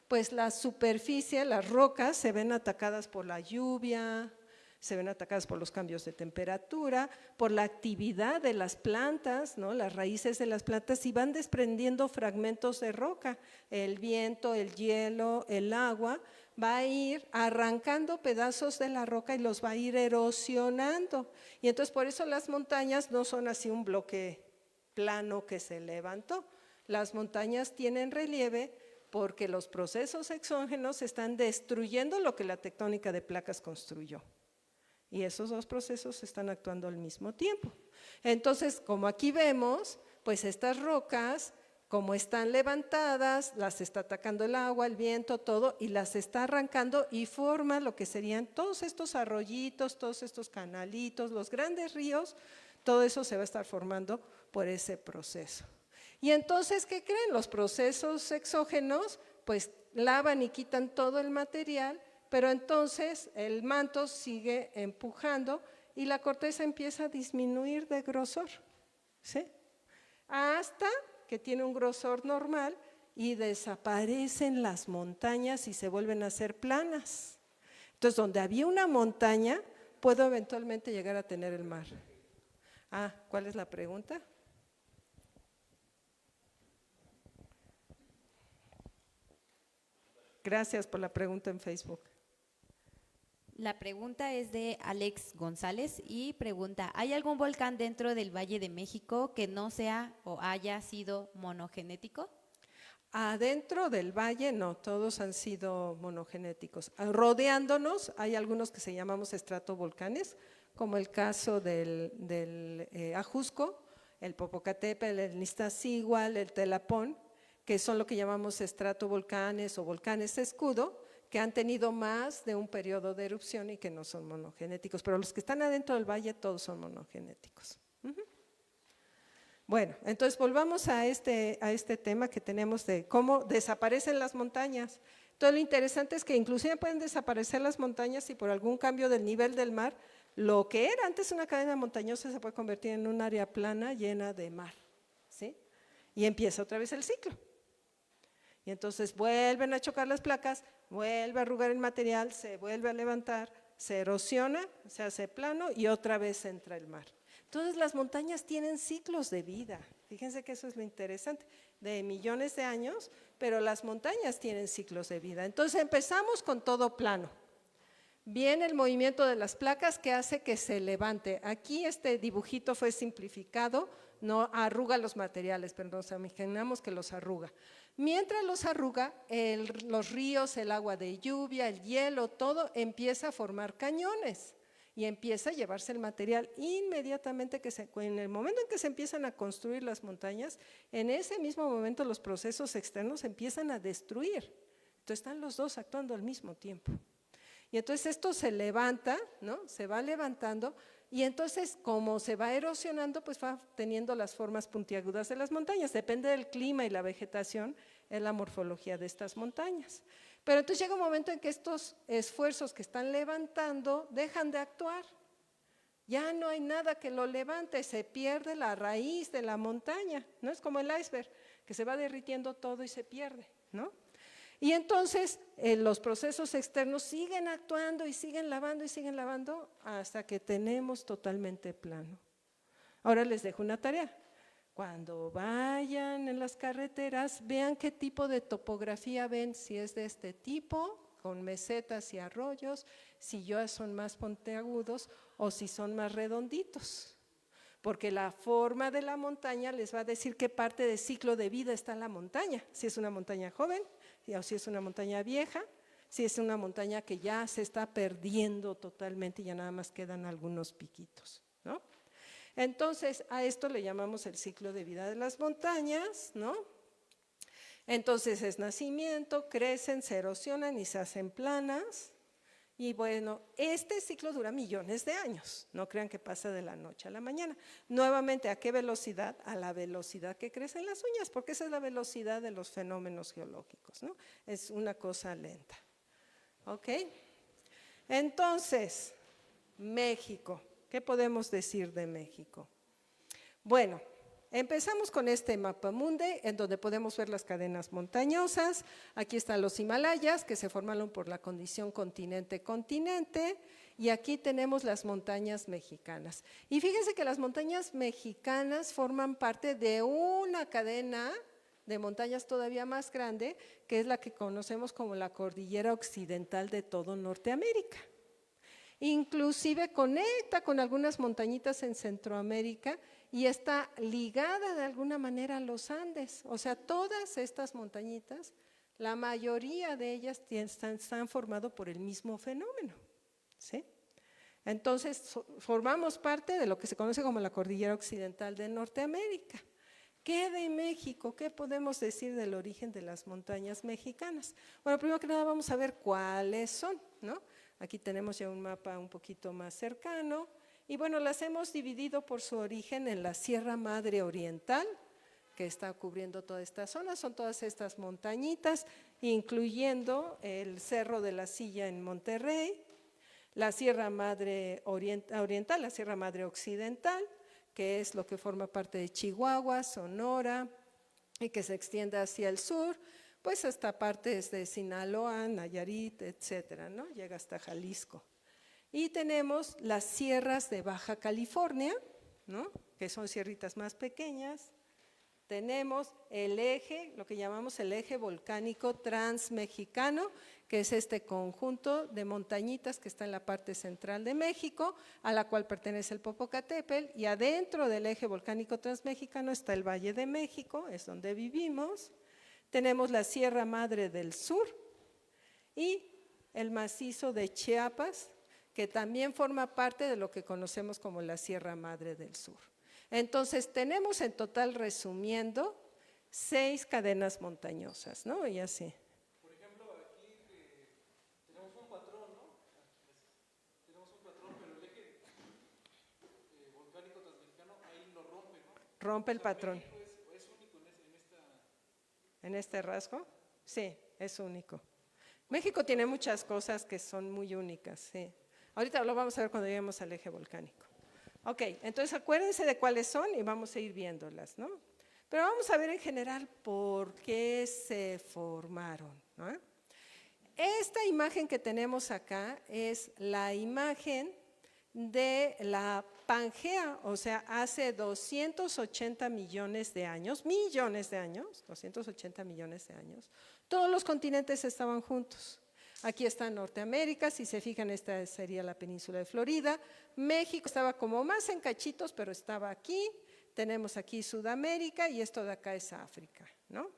Speaker 2: pues la superficie, las rocas se ven atacadas por la lluvia, se ven atacadas por los cambios de temperatura, por la actividad de las plantas, ¿no? Las raíces de las plantas y van desprendiendo fragmentos de roca. El viento, el hielo, el agua va a ir arrancando pedazos de la roca y los va a ir erosionando. Y entonces por eso las montañas no son así un bloque plano que se levantó. Las montañas tienen relieve porque los procesos exógenos están destruyendo lo que la tectónica de placas construyó. Y esos dos procesos están actuando al mismo tiempo. Entonces, como aquí vemos, pues estas rocas, como están levantadas, las está atacando el agua, el viento, todo, y las está arrancando y forma lo que serían todos estos arroyitos, todos estos canalitos, los grandes ríos, todo eso se va a estar formando por ese proceso. Y entonces, ¿qué creen? Los procesos exógenos, pues lavan y quitan todo el material, pero entonces el manto sigue empujando y la corteza empieza a disminuir de grosor, ¿sí? Hasta que tiene un grosor normal y desaparecen las montañas y se vuelven a ser planas. Entonces, donde había una montaña, puedo eventualmente llegar a tener el mar. ¿Cuál es la pregunta? Gracias por la pregunta en Facebook.
Speaker 5: La pregunta es de Alex González y pregunta, ¿hay algún volcán dentro del Valle de México que no sea o haya sido monogenético?
Speaker 2: Adentro del valle no, todos han sido monogenéticos. Rodeándonos hay algunos que se llamamos estratovolcanes, como el caso del Ajusco, el Popocatépetl, el Iztaccíhuatl, el Telapón, que son lo que llamamos estratovolcanes o volcanes escudo, que han tenido más de un periodo de erupción y que no son monogenéticos, pero los que están adentro del valle todos son monogenéticos. Bueno, entonces volvamos a este tema que tenemos de cómo desaparecen las montañas. Entonces lo interesante es que inclusive pueden desaparecer las montañas y por algún cambio del nivel del mar, lo que era antes una cadena montañosa se puede convertir en un área plana llena de mar, ¿sí? Y empieza otra vez el ciclo. Y entonces vuelven a chocar las placas, vuelve a arrugar el material, se vuelve a levantar, se erosiona, se hace plano y otra vez entra el mar. Entonces las montañas tienen ciclos de vida. Fíjense que eso es lo interesante, de millones de años, pero las montañas tienen ciclos de vida. Entonces empezamos con todo plano. Viene el movimiento de las placas que hace que se levante. Aquí este dibujito fue simplificado, no arruga los materiales, pero nos imaginamos que los arruga. Mientras los arruga, los ríos, el agua de lluvia, el hielo, todo empieza a formar cañones y empieza a llevarse el material inmediatamente en el momento en que se empiezan a construir las montañas, en ese mismo momento los procesos externos empiezan a destruir. Entonces están los dos actuando al mismo tiempo. Y entonces esto se levanta, ¿no? Se va levantando y entonces como se va erosionando, pues va teniendo las formas puntiagudas de las montañas. Depende del clima y la vegetación, es la morfología de estas montañas. Pero entonces llega un momento en que estos esfuerzos que están levantando dejan de actuar. Ya no hay nada que lo levante, se pierde la raíz de la montaña, ¿no? Es como el iceberg, que se va derritiendo todo y se pierde, ¿no? Y entonces los procesos externos siguen actuando y siguen lavando hasta que tenemos totalmente plano. Ahora les dejo una tarea. Cuando vayan en las carreteras, vean qué tipo de topografía ven, si es de este tipo, con mesetas y arroyos, si ya son más puntiagudos o si son más redonditos. Porque la forma de la montaña les va a decir qué parte del ciclo de vida está en la montaña, si es una montaña joven, o si es una montaña vieja, si es una montaña que ya se está perdiendo totalmente y ya nada más quedan algunos piquitos, ¿no? Entonces, a esto le llamamos el ciclo de vida de las montañas, ¿no? Entonces es nacimiento, crecen, se erosionan y se hacen planas. Y bueno, este ciclo dura millones de años, no crean que pasa de la noche a la mañana. Nuevamente, ¿a qué velocidad? A la velocidad que crecen las uñas, porque esa es la velocidad de los fenómenos geológicos, ¿no? Es una cosa lenta. ¿Ok? Entonces, México, ¿qué podemos decir de México? Bueno, empezamos con este mapamundi en donde podemos ver las cadenas montañosas. Aquí están los Himalayas que se formaron por la condición continente-continente y aquí tenemos las montañas mexicanas. Y fíjense que las montañas mexicanas forman parte de una cadena de montañas todavía más grande que es la que conocemos como la cordillera occidental de todo Norteamérica. Inclusive conecta con algunas montañitas en Centroamérica y está ligada de alguna manera a los Andes. O sea, todas estas montañitas, la mayoría de ellas están formadas por el mismo fenómeno, ¿sí? Entonces, formamos parte de lo que se conoce como la cordillera occidental de Norteamérica. ¿Qué de México? ¿Qué podemos decir del origen de las montañas mexicanas? Bueno, primero que nada vamos a ver cuáles son, ¿no? Aquí tenemos ya un mapa un poquito más cercano. Y bueno, las hemos dividido por su origen en la Sierra Madre Oriental, que está cubriendo toda esta zona. Son todas estas montañitas, incluyendo el Cerro de la Silla en Monterrey, la Sierra Madre Oriental, la Sierra Madre Occidental, que es lo que forma parte de Chihuahua, Sonora, y que se extiende hacia el sur, pues hasta partes de Sinaloa, Nayarit, etcétera, ¿no? Llega hasta Jalisco. Y tenemos las sierras de Baja California, ¿no? Que son sierritas más pequeñas. Tenemos el eje, lo que llamamos el eje volcánico transmexicano, que es este conjunto de montañitas que está en la parte central de México, a la cual pertenece el Popocatépetl, y adentro del eje volcánico transmexicano está el Valle de México, es donde vivimos. Tenemos la Sierra Madre del Sur y el macizo de Chiapas, que también forma parte de lo que conocemos como la Sierra Madre del Sur. Entonces, tenemos en total, resumiendo, 6 cadenas montañosas, ¿no? Y así.
Speaker 4: Por ejemplo, aquí tenemos un patrón, ¿no? Tenemos un patrón, pero el eje volcánico transmexicano ahí lo rompe, ¿no?
Speaker 2: Rompe el patrón.
Speaker 4: México es único
Speaker 2: ¿En este rasgo? Sí, es único. México tiene muchas cosas que son muy únicas, sí. Ahorita lo vamos a ver cuando lleguemos al eje volcánico. Ok, entonces acuérdense de cuáles son y vamos a ir viéndolas, ¿no? Pero vamos a ver en general por qué se formaron, ¿no? Esta imagen que tenemos acá es la imagen de la Pangea, o sea, hace 280 millones de años, 280 millones de años, todos los continentes estaban juntos. Aquí está Norteamérica, si se fijan, esta sería la península de Florida. México estaba como más en cachitos, pero estaba aquí. Tenemos aquí Sudamérica y esto de acá es África, ¿no?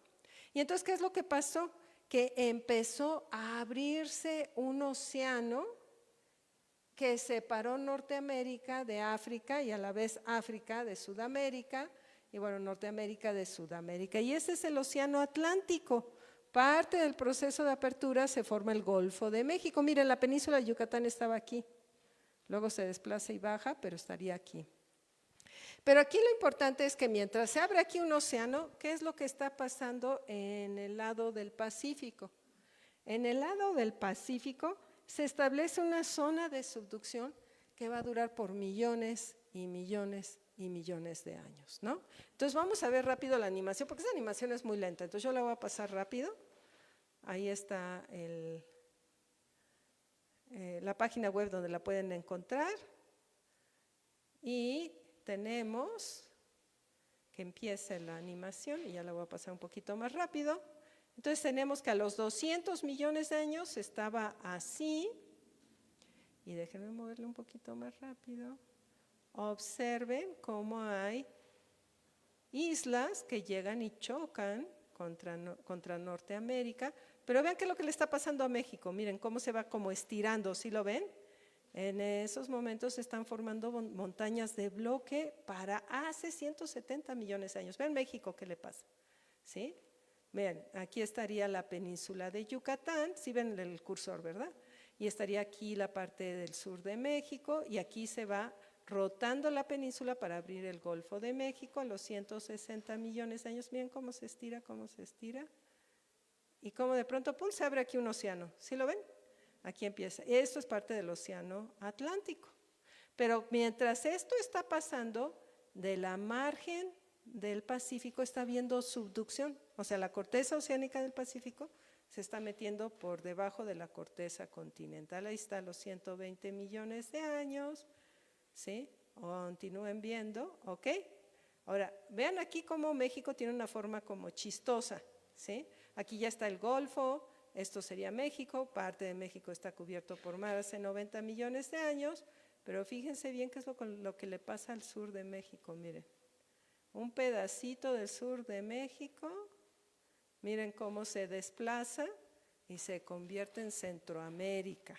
Speaker 2: Y entonces, ¿qué es lo que pasó? Que empezó a abrirse un océano que separó Norteamérica de África y a la vez África de Sudamérica y bueno, Norteamérica de Sudamérica. Y ese es el Océano Atlántico. Parte del proceso de apertura se forma el Golfo de México. Miren, la península de Yucatán estaba aquí. Luego se desplaza y baja, pero estaría aquí. Pero aquí lo importante es que mientras se abre aquí un océano, ¿qué es lo que está pasando en el lado del Pacífico? En el lado del Pacífico se establece una zona de subducción que va a durar por millones y millones y millones de años, ¿no? Entonces vamos a ver rápido la animación, porque esa animación es muy lenta, entonces yo la voy a pasar rápido. Ahí está la página web donde la pueden encontrar. Y tenemos que empiece la animación, y ya la voy a pasar un poquito más rápido. Entonces tenemos que a los 200 millones de años estaba así, y déjenme moverle un poquito más rápido. Observen cómo hay islas que llegan y chocan contra Norteamérica, pero vean qué es lo que le está pasando a México. Miren cómo se va como estirando, ¿sí lo ven? En esos momentos se están formando montañas de bloque para hace 170 millones de años. Vean México qué le pasa, ¿sí? Vean, aquí estaría la península de Yucatán, sí ven el cursor, ¿verdad? Y estaría aquí la parte del sur de México, y aquí se va rotando la península para abrir el Golfo de México a los 160 millones de años. Miren cómo se estira, y cómo de pronto, ¡pum!, se abre aquí un océano, ¿sí lo ven? Aquí empieza, esto es parte del Océano Atlántico. Pero mientras esto está pasando, de la margen del Pacífico está habiendo subducción, o sea, la corteza oceánica del Pacífico se está metiendo por debajo de la corteza continental. Ahí está los 120 millones de años, ¿sí? Continúen viendo, ¿ok? Ahora, vean aquí cómo México tiene una forma como chistosa, ¿sí? Aquí ya está el Golfo, esto sería México, parte de México está cubierto por mar hace 90 millones de años, pero fíjense bien qué es lo que le pasa al sur de México, miren. Un pedacito del sur de México, miren cómo se desplaza y se convierte en Centroamérica.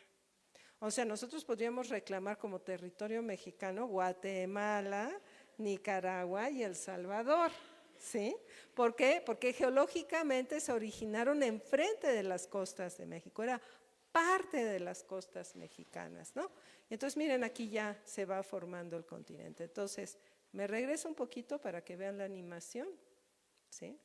Speaker 2: O sea, nosotros podríamos reclamar como territorio mexicano Guatemala, Nicaragua y El Salvador, ¿sí? ¿Por qué? Porque geológicamente se originaron enfrente de las costas de México, era parte de las costas mexicanas, ¿no? Entonces miren, aquí ya se va formando el continente. Entonces, me regreso un poquito para que vean la animación, ¿sí?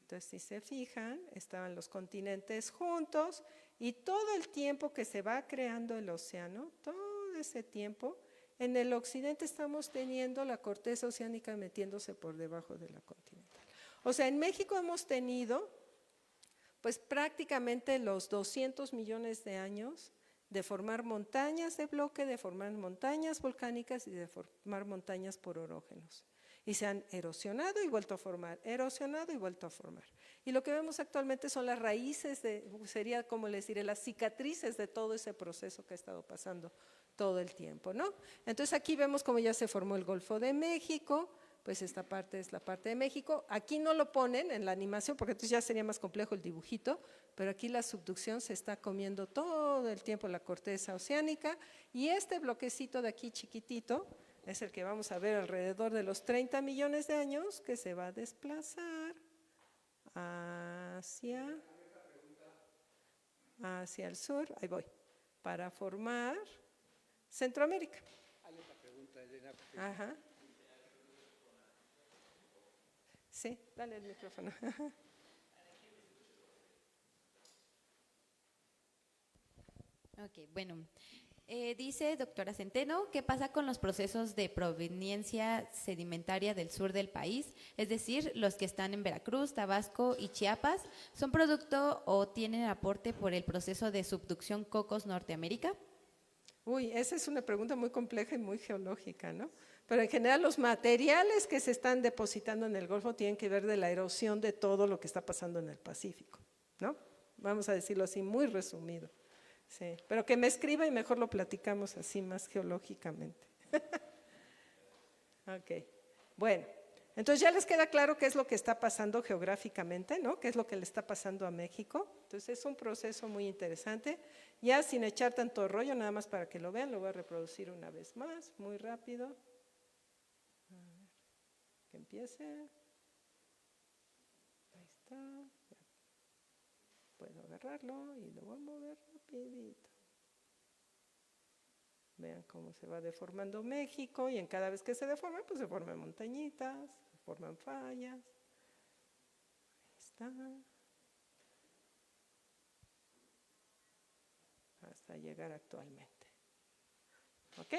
Speaker 2: Entonces, si se fijan, estaban los continentes juntos y todo el tiempo que se va creando el océano, todo ese tiempo, en el occidente estamos teniendo la corteza oceánica metiéndose por debajo de la continental. O sea, en México hemos tenido, pues prácticamente los 200 millones de años de formar montañas de bloque, de formar montañas volcánicas y de formar montañas por orógenos. Y se han erosionado y vuelto a formar, erosionado y vuelto a formar. Y lo que vemos actualmente son las raíces, sería como les diré, las cicatrices de todo ese proceso que ha estado pasando todo el tiempo, ¿no? Entonces aquí vemos cómo ya se formó el Golfo de México, pues esta parte es la parte de México. Aquí no lo ponen en la animación porque entonces ya sería más complejo el dibujito, pero aquí la subducción se está comiendo todo el tiempo la corteza oceánica y este bloquecito de aquí chiquitito es el que vamos a ver alrededor de los 30 millones de años que se va a desplazar hacia el sur, ahí voy, para formar Centroamérica.
Speaker 6: Hay otra pregunta, Elena.
Speaker 2: Ajá. Sí, dale el micrófono.
Speaker 5: Ok, bueno. Dice doctora Centeno, ¿qué pasa con los procesos de proveniencia sedimentaria del sur del país? Es decir, los que están en Veracruz, Tabasco y Chiapas, ¿son producto o tienen aporte por el proceso de subducción Cocos Norteamérica?
Speaker 2: Uy, esa es una pregunta muy compleja y muy geológica, ¿no? Pero en general los materiales que se están depositando en el Golfo tienen que ver de la erosión de todo lo que está pasando en el Pacífico, ¿no? Vamos a decirlo así, muy resumido. Sí, pero que me escriba y mejor lo platicamos así más geológicamente. Ok, bueno, entonces ya les queda claro qué es lo que está pasando geográficamente, ¿no? Qué es lo que le está pasando a México. Entonces es un proceso muy interesante. Ya sin echar tanto rollo, nada más para que lo vean, lo voy a reproducir una vez más, muy rápido. A ver, que empiece. Ahí está. Ya. Puedo agarrarlo y lo voy a mover rapidito. Vean cómo se va deformando México y en cada vez que se deforma, pues se forman montañitas, se forman fallas. Ahí está. Hasta llegar actualmente. ¿Ok?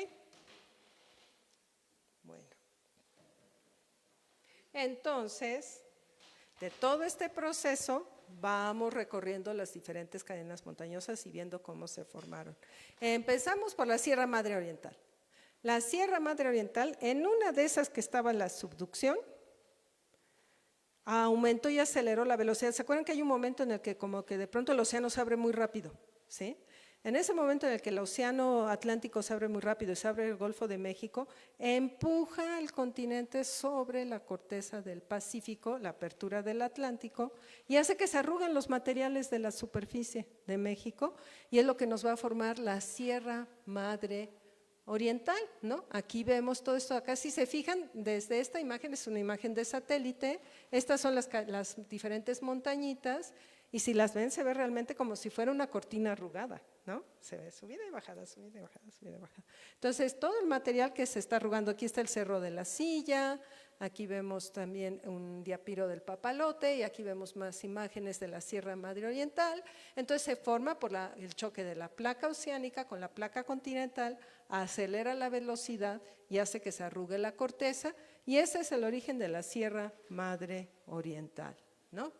Speaker 2: Bueno. Entonces, de todo este proceso, vamos recorriendo las diferentes cadenas montañosas y viendo cómo se formaron. Empezamos por la Sierra Madre Oriental. La Sierra Madre Oriental, en una de esas que estaba la subducción, aumentó y aceleró la velocidad. ¿Se acuerdan que hay un momento en el que como que de pronto el océano se abre muy rápido? ¿Sí? En ese momento en el que el océano Atlántico se abre muy rápido y se abre el Golfo de México, empuja al continente sobre la corteza del Pacífico, la apertura del Atlántico, y hace que se arruguen los materiales de la superficie de México, y es lo que nos va a formar la Sierra Madre Oriental, ¿no? Aquí vemos todo esto, acá si se fijan, desde esta imagen es una imagen de satélite, estas son las diferentes montañitas, y si las ven se ve realmente como si fuera una cortina arrugada, ¿no? Se ve subida y bajada, subida y bajada, subida y bajada. Entonces, todo el material que se está arrugando, aquí está el Cerro de la Silla, aquí vemos también un diapiro del Papalote y aquí vemos más imágenes de la Sierra Madre Oriental. Entonces, se forma por el choque de la placa oceánica con la placa continental, acelera la velocidad y hace que se arrugue la corteza, y ese es el origen de la Sierra Madre Oriental, ¿no?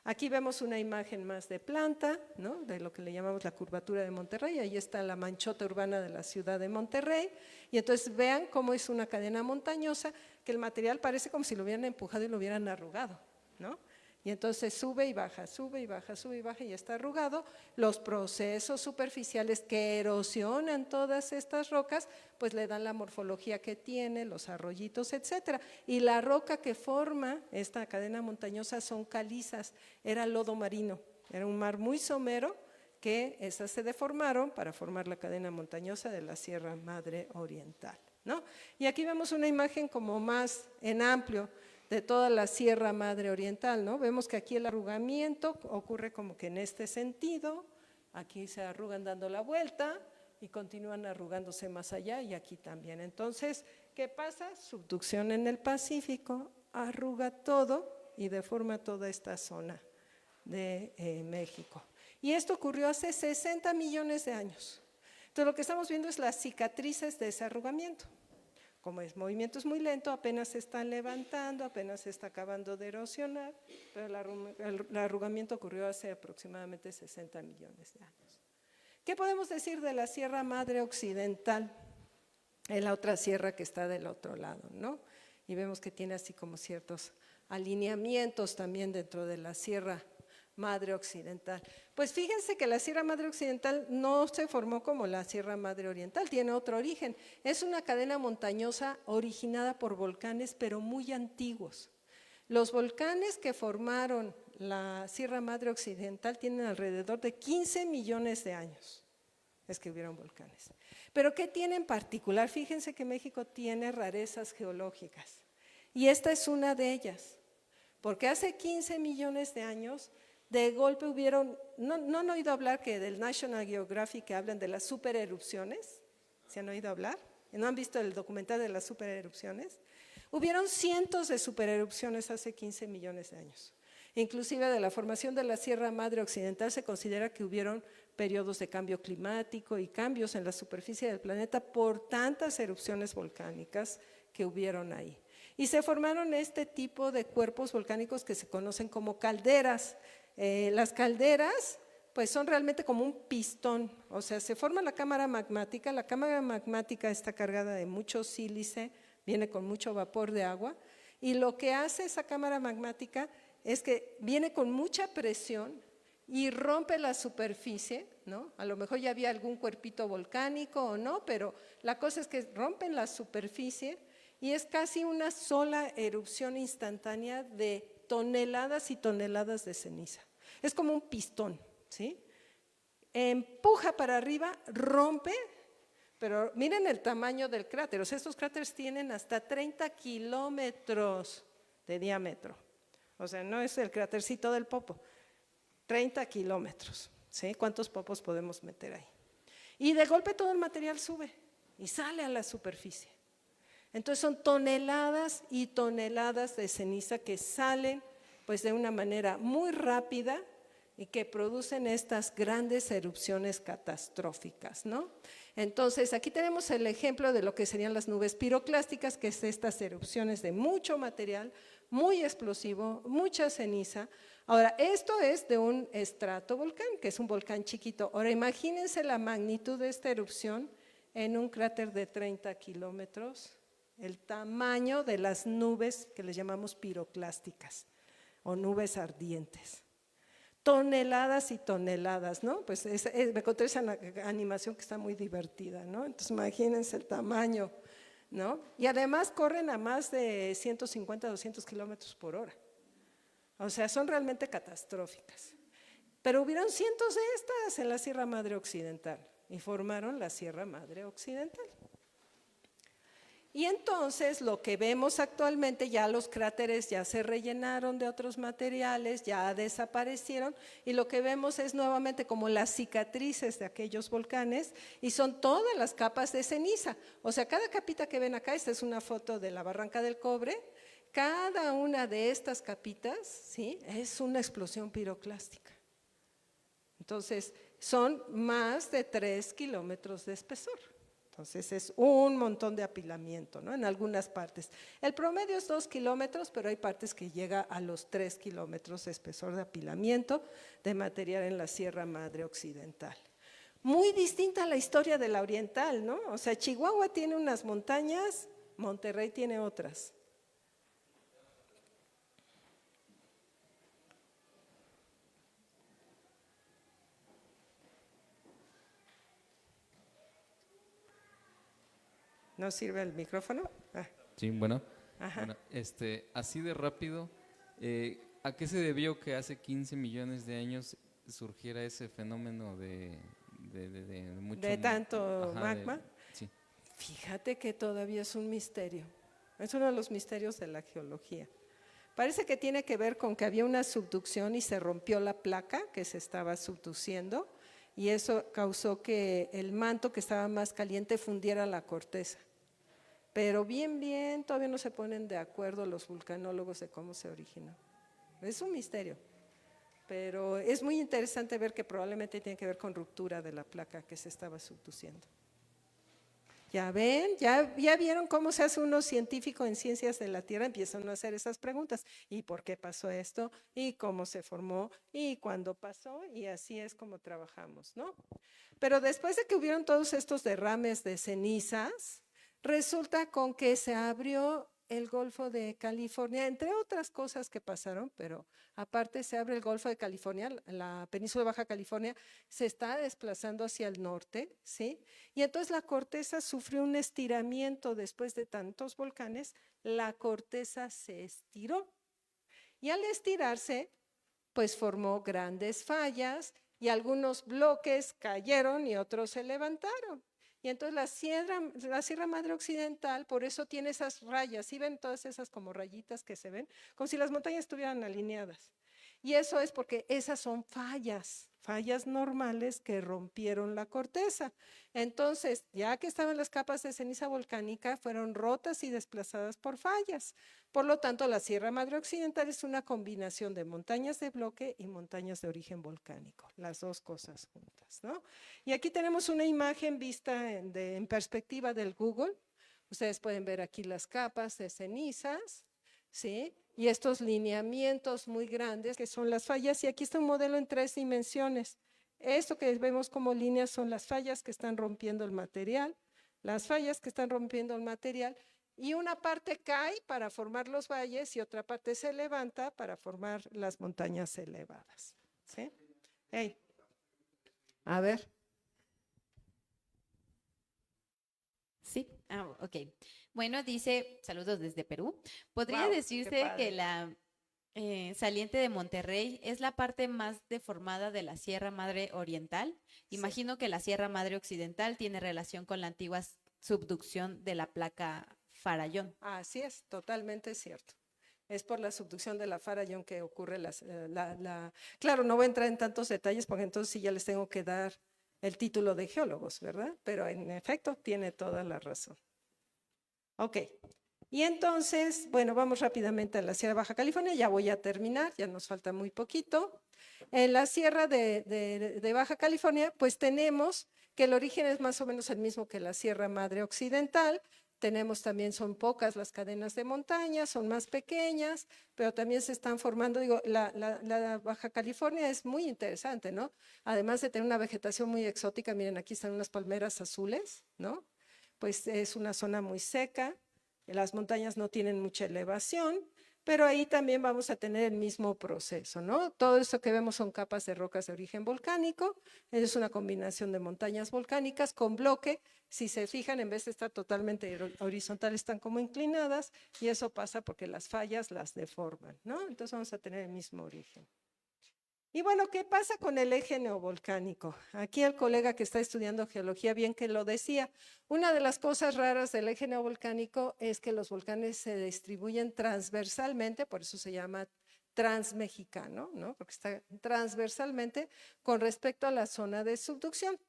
Speaker 2: Aquí vemos una imagen más de planta, ¿no? De lo que le llamamos la curvatura de Monterrey, ahí está la manchota urbana de la ciudad de Monterrey, y entonces vean cómo es una cadena montañosa, que el material parece como si lo hubieran empujado y lo hubieran arrugado, ¿no? Y entonces sube y baja, sube y baja, sube y baja y está arrugado. Los procesos superficiales que erosionan todas estas rocas, pues le dan la morfología que tiene, los arroyitos, etcétera. Y la roca que forma esta cadena montañosa son calizas, era lodo marino, era un mar muy somero que esas se deformaron para formar la cadena montañosa de la Sierra Madre Oriental, ¿no? Y aquí vemos una imagen como más en amplio de toda la Sierra Madre Oriental, ¿no? Vemos que aquí el arrugamiento ocurre como que en este sentido, aquí se arrugan dando la vuelta y continúan arrugándose más allá y aquí también. Entonces, ¿qué pasa? Subducción en el Pacífico, arruga todo y deforma toda esta zona de México. Y esto ocurrió hace 60 millones de años. Entonces, lo que estamos viendo es las cicatrices de ese arrugamiento. Como el movimiento es muy lento, apenas se están levantando, apenas se está acabando de erosionar, pero el arrugamiento ocurrió hace aproximadamente 60 millones de años. ¿Qué podemos decir de la Sierra Madre Occidental? Es la otra sierra que está del otro lado, ¿no? Y vemos que tiene así como ciertos alineamientos también dentro de la Sierra Madre Occidental. Pues fíjense que la Sierra Madre Occidental no se formó como la Sierra Madre Oriental, tiene otro origen. Es una cadena montañosa originada por volcanes, pero muy antiguos. Los volcanes que formaron la Sierra Madre Occidental tienen alrededor de 15 millones de años. Es que hubieron volcanes. Pero ¿qué tiene en particular? Fíjense que México tiene rarezas geológicas. Y esta es una de ellas. Porque hace 15 millones de años de golpe hubieron, ¿no han oído hablar que del National Geographic que hablan de las supererupciones? ¿Se han oído hablar? ¿No han visto el documental de las supererupciones? Hubieron cientos de supererupciones hace 15 millones de años. Inclusive de la formación de la Sierra Madre Occidental se considera que hubieron periodos de cambio climático y cambios en la superficie del planeta por tantas erupciones volcánicas que hubieron ahí. Y se formaron este tipo de cuerpos volcánicos que se conocen como calderas. Las calderas pues son realmente como un pistón, o sea, se forma la cámara magmática está cargada de mucho sílice, viene con mucho vapor de agua, y lo que hace esa cámara magmática es que viene con mucha presión y rompe la superficie, ¿no? A lo mejor ya había algún cuerpito volcánico o no, pero la cosa es que rompen la superficie y es casi una sola erupción instantánea de toneladas y toneladas de ceniza. Es como un pistón, ¿sí? Empuja para arriba, rompe, pero miren el tamaño del cráter. O sea, estos cráteres tienen hasta 30 kilómetros de diámetro. O sea, no es el crátercito del Popo, 30 kilómetros, ¿sí? ¿Cuántos popos podemos meter ahí? Y de golpe todo el material sube y sale a la superficie. Entonces son toneladas y toneladas de ceniza que salen pues de una manera muy rápida y que producen estas grandes erupciones catastróficas, ¿no? Entonces aquí tenemos el ejemplo de lo que serían las nubes piroclásticas, que es estas erupciones de mucho material, muy explosivo, mucha ceniza. Ahora, esto es de un estratovolcán, que es un volcán chiquito. Ahora, imagínense la magnitud de esta erupción en un cráter de 30 kilómetros, el tamaño de las nubes que les llamamos piroclásticas o nubes ardientes. Toneladas y toneladas, ¿no? Pues me encontré esa animación que está muy divertida, ¿no? Entonces imagínense el tamaño, ¿no? Y además corren a más de 150, 200 kilómetros por hora. O sea, son realmente catastróficas. Pero hubieron cientos de estas en la Sierra Madre Occidental y formaron la Sierra Madre Occidental. Y entonces lo que vemos actualmente, ya los cráteres ya se rellenaron de otros materiales, ya desaparecieron, y lo que vemos es nuevamente como las cicatrices de aquellos volcanes, y son todas las capas de ceniza. O sea, cada capita que ven acá, esta es una foto de la Barranca del Cobre, cada una de estas capitas, ¿sí?, es una explosión piroclástica. Entonces, son más de 3 kilómetros de espesor. Entonces es un montón de apilamiento, ¿no? En algunas partes. El promedio es 2 kilómetros, pero hay partes que llega a los 3 kilómetros de espesor de apilamiento de material en la Sierra Madre Occidental. Muy distinta a la historia de la oriental, ¿no? O sea, Chihuahua tiene unas montañas, Monterrey tiene otras. ¿No sirve el micrófono? Ah.
Speaker 7: Sí, bueno.
Speaker 2: Ajá.
Speaker 7: Bueno, así de rápido, ¿a qué se debió que hace 15 millones de años surgiera ese fenómeno de mucho…
Speaker 2: ¿De tanto
Speaker 7: Ajá,
Speaker 2: magma?
Speaker 7: Sí.
Speaker 2: Fíjate que todavía es un misterio. Es uno de los misterios de la geología. Parece que tiene que ver con que había una subducción y se rompió la placa que se estaba subduciendo, y eso causó que el manto que estaba más caliente fundiera la corteza. Pero bien, todavía no se ponen de acuerdo los vulcanólogos de cómo se originó. Es un misterio, pero es muy interesante ver que probablemente tiene que ver con ruptura de la placa que se estaba subduciendo. Ya ven, ya vieron cómo se hace uno científico en ciencias de la Tierra, empiezan a hacer esas preguntas. ¿Y por qué pasó esto? ¿Y cómo se formó? ¿Y cuándo pasó? Y así es como trabajamos, ¿no? Pero después de que hubieron todos estos derrames de cenizas, resulta con que se abrió el Golfo de California, entre otras cosas que pasaron, pero aparte se abre el Golfo de California, la península de Baja California se está desplazando hacia el norte, ¿sí? Y entonces la corteza sufrió un estiramiento después de tantos volcanes, la corteza se estiró. Y al estirarse, pues formó grandes fallas y algunos bloques cayeron y otros se levantaron. Y entonces la Sierra Madre Occidental, por eso tiene esas rayas, ¿sí ven todas esas como rayitas que se ven? Como si las montañas estuvieran alineadas. Y eso es porque esas son fallas normales que rompieron la corteza. Entonces, ya que estaban las capas de ceniza volcánica, fueron rotas y desplazadas por fallas. Por lo tanto, la Sierra Madre Occidental es una combinación de montañas de bloque y montañas de origen volcánico, las dos cosas juntas, ¿no? Y aquí tenemos una imagen vista en perspectiva del Google. Ustedes pueden ver aquí las capas de cenizas, ¿sí? Y estos lineamientos muy grandes que son las fallas, y aquí está un modelo en 3 dimensiones. Esto que vemos como líneas son las fallas que están rompiendo el material, y una parte cae para formar los valles y otra parte se levanta para formar las montañas elevadas. ¿Sí? Hey. A ver.
Speaker 5: Sí, ok. Bueno, dice, saludos desde Perú. ¿Podría
Speaker 2: Wow, qué
Speaker 5: decirse
Speaker 2: padre.
Speaker 5: que la saliente de Monterrey es la parte más deformada de la Sierra Madre Oriental?
Speaker 2: Sí.
Speaker 5: Imagino que la Sierra Madre Occidental tiene relación con la antigua subducción de la placa Farallón.
Speaker 2: Así es, totalmente cierto. Es por la subducción de la Farallón que ocurre Claro, no voy a entrar en tantos detalles porque entonces sí ya les tengo que dar el título de geólogos, ¿verdad? Pero en efecto tiene toda la razón. Ok. Y entonces, bueno, vamos rápidamente a la Sierra Baja California, ya voy a terminar, ya nos falta muy poquito. En la Sierra de Baja California, pues tenemos que el origen es más o menos el mismo que la Sierra Madre Occidental. Tenemos también, son pocas las cadenas de montañas, son más pequeñas, pero también se están formando, digo, la Baja California es muy interesante, ¿no? Además de tener una vegetación muy exótica, miren, aquí están unas palmeras azules, ¿no? Pues es una zona muy seca. Las montañas no tienen mucha elevación, pero ahí también vamos a tener el mismo proceso, ¿no? Todo esto que vemos son capas de rocas de origen volcánico, es una combinación de montañas volcánicas con bloque. Si se fijan, en vez de estar totalmente horizontal, están como inclinadas, y eso pasa porque las fallas las deforman, ¿no? Entonces vamos a tener el mismo origen. Y bueno, ¿qué pasa con el eje neovolcánico? Aquí el colega que está estudiando geología bien que lo decía. Una de las cosas raras del eje neovolcánico es que los volcanes se distribuyen transversalmente, por eso se llama transmexicano, ¿no? Porque está transversalmente con respecto a la zona de subducción.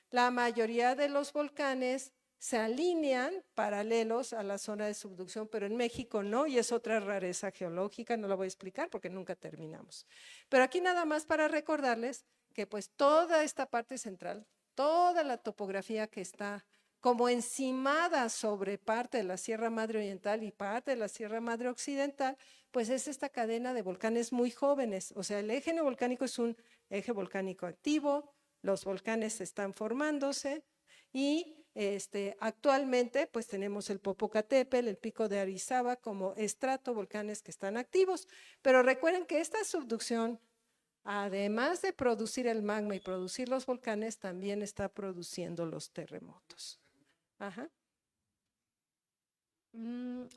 Speaker 2: La mayoría de los volcanes se alinean paralelos a la zona de subducción, pero en México no, y es otra rareza geológica, no la voy a explicar porque nunca terminamos. Pero aquí nada más para recordarles que pues toda esta parte central, toda la topografía que está como encimada sobre parte de la Sierra Madre Oriental y parte de la Sierra Madre Occidental, pues es esta cadena de volcanes muy jóvenes. O sea, el eje neovolcánico es un eje volcánico activo, los volcanes están formándose y actualmente pues tenemos el Popocatépetl, el Pico de Arizaba como estratovolcanes que están activos. Pero recuerden que esta subducción, además de producir el magma y producir los volcanes, también está produciendo los terremotos. Ajá.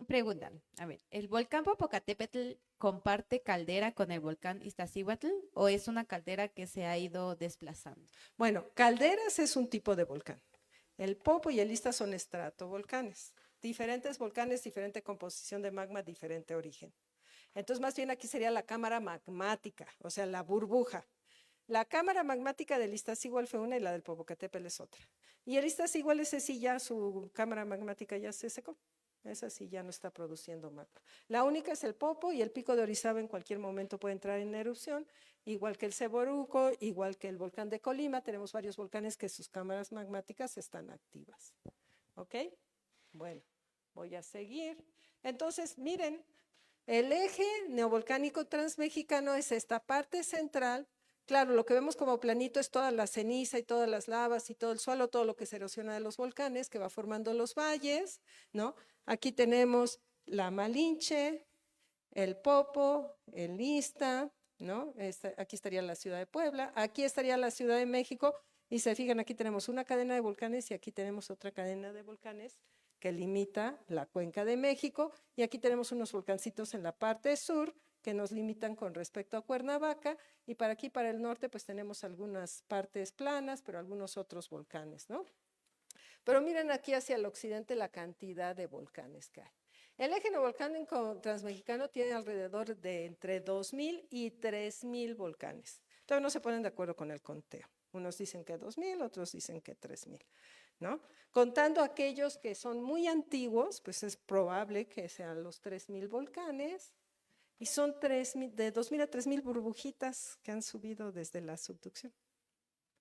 Speaker 5: Preguntan, a ver, ¿el volcán Popocatépetl comparte caldera con el volcán Iztaccíhuatl o es una caldera que se ha ido desplazando?
Speaker 2: Bueno, calderas es un tipo de volcán. El Popo y el Ista son estratovolcanes. Diferentes volcanes, diferente composición de magma, diferente origen. Entonces, más bien aquí sería la cámara magmática, o sea, la burbuja. La cámara magmática del Iztaccíhuatl fue una y la del Popocatépetl es otra. Y el Iztaccíhuatl, ese sí ya su cámara magmática ya se secó. Esa sí ya no está produciendo magma. La única es el Popo y el Pico de Orizaba en cualquier momento puede entrar en erupción, igual que el Ceboruco, igual que el volcán de Colima. Tenemos varios volcanes que sus cámaras magmáticas están activas. ¿Ok? Bueno, voy a seguir. Entonces, miren, el eje neovolcánico transmexicano es esta parte central. Claro, lo que vemos como planito es toda la ceniza y todas las lavas y todo el suelo, todo lo que se erosiona de los volcanes, que va formando los valles, ¿no? Aquí tenemos la Malinche, el Popo, el Ista, ¿no? Aquí estaría la ciudad de Puebla, aquí estaría la Ciudad de México, y se fijan, aquí tenemos una cadena de volcanes y aquí tenemos otra cadena de volcanes que limita la cuenca de México, y aquí tenemos unos volcancitos en la parte sur que nos limitan con respecto a Cuernavaca, y para aquí, para el norte, pues tenemos algunas partes planas, pero algunos otros volcanes, ¿no? Pero miren aquí hacia el occidente la cantidad de volcanes que hay. El eje neovolcánico transmexicano tiene alrededor de entre 2,000 y 3,000 volcanes. Todavía no se ponen de acuerdo con el conteo. Unos dicen que 2,000, otros dicen que 3,000, ¿no? Contando aquellos que son muy antiguos, pues es probable que sean los 3,000 volcanes, y son de 2,000 a 3,000 burbujitas que han subido desde la subducción.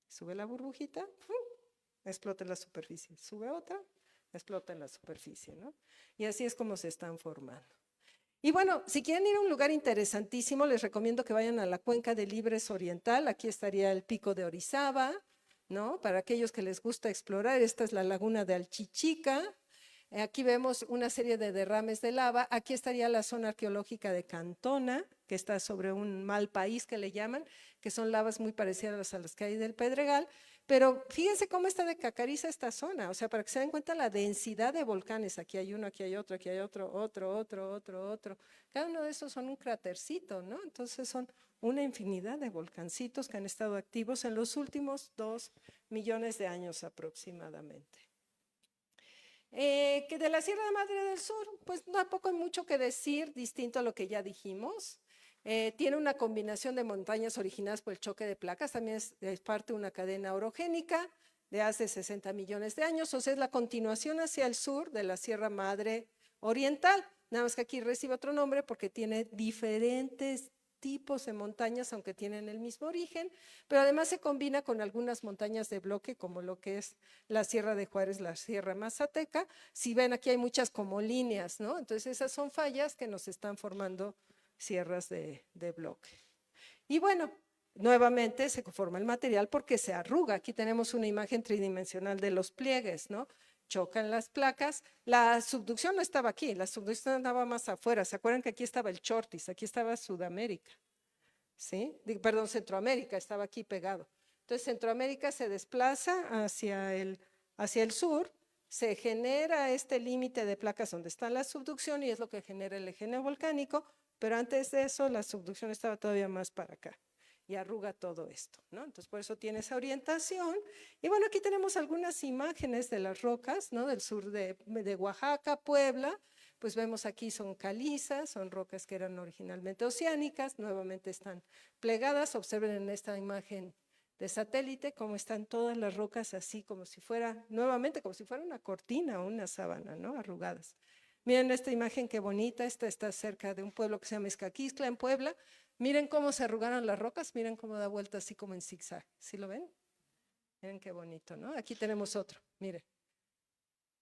Speaker 2: Sube la burbujita, explota en la superficie, sube otra, explota en la superficie, ¿no? Y así es como se están formando. Y bueno, si quieren ir a un lugar interesantísimo, les recomiendo que vayan a la Cuenca de Libres Oriental. Aquí estaría el Pico de Orizaba, ¿no? Para aquellos que les gusta explorar, esta es la Laguna de Alchichica. Aquí vemos una serie de derrames de lava. Aquí estaría la zona arqueológica de Cantona, que está sobre un mal país que le llaman, que son lavas muy parecidas a las que hay del Pedregal. Pero fíjense cómo está de cacariza esta zona, o sea, para que se den cuenta la densidad de volcanes. Aquí hay uno, aquí hay otro, aquí hay otro, otro. Cada uno de esos son un cratercito, ¿no? Entonces son una infinidad de volcancitos que han estado activos en los últimos 2 millones de años aproximadamente. Que de la Sierra Madre del Sur, pues tampoco hay mucho que decir, distinto a lo que ya dijimos. Tiene una combinación de montañas originadas por el choque de placas, también es parte de una cadena orogénica de hace 60 millones de años, o sea, es la continuación hacia el sur de la Sierra Madre Oriental, nada más que aquí recibe otro nombre porque tiene diferentes tipos de montañas, aunque tienen el mismo origen, pero además se combina con algunas montañas de bloque, como lo que es la Sierra de Juárez, la Sierra Mazateca. Si ven, aquí hay muchas como líneas, ¿no? Entonces esas son fallas que nos están formando sierras de bloque. Y bueno, nuevamente se forma el material porque se arruga. Aquí tenemos una imagen tridimensional de los pliegues, ¿no? Chocan las placas. La subducción no estaba aquí, la subducción andaba más afuera. ¿Se acuerdan que aquí estaba el Chortis? Aquí estaba Sudamérica, ¿sí? Perdón, Centroamérica estaba aquí pegado. Entonces Centroamérica se desplaza hacia el sur, se genera este límite de placas donde está la subducción y es lo que genera el eje neovolcánico, pero antes de eso la subducción estaba todavía más para acá y arruga todo esto, ¿no? Entonces por eso tiene esa orientación. Y bueno, aquí tenemos algunas imágenes de las rocas, ¿no? Del sur de Oaxaca, Puebla. Pues vemos aquí son calizas, son rocas que eran originalmente oceánicas, nuevamente están plegadas. Observen en esta imagen de satélite cómo están todas las rocas así como si fuera, nuevamente como si fuera una cortina o una sábana, ¿no? Arrugadas. Miren esta imagen qué bonita, esta está cerca de un pueblo que se llama Escaquizcla en Puebla. Miren cómo se arrugaron las rocas, miren cómo da vuelta así como en zigzag, ¿sí lo ven? Miren qué bonito, ¿no? Aquí tenemos otro, miren.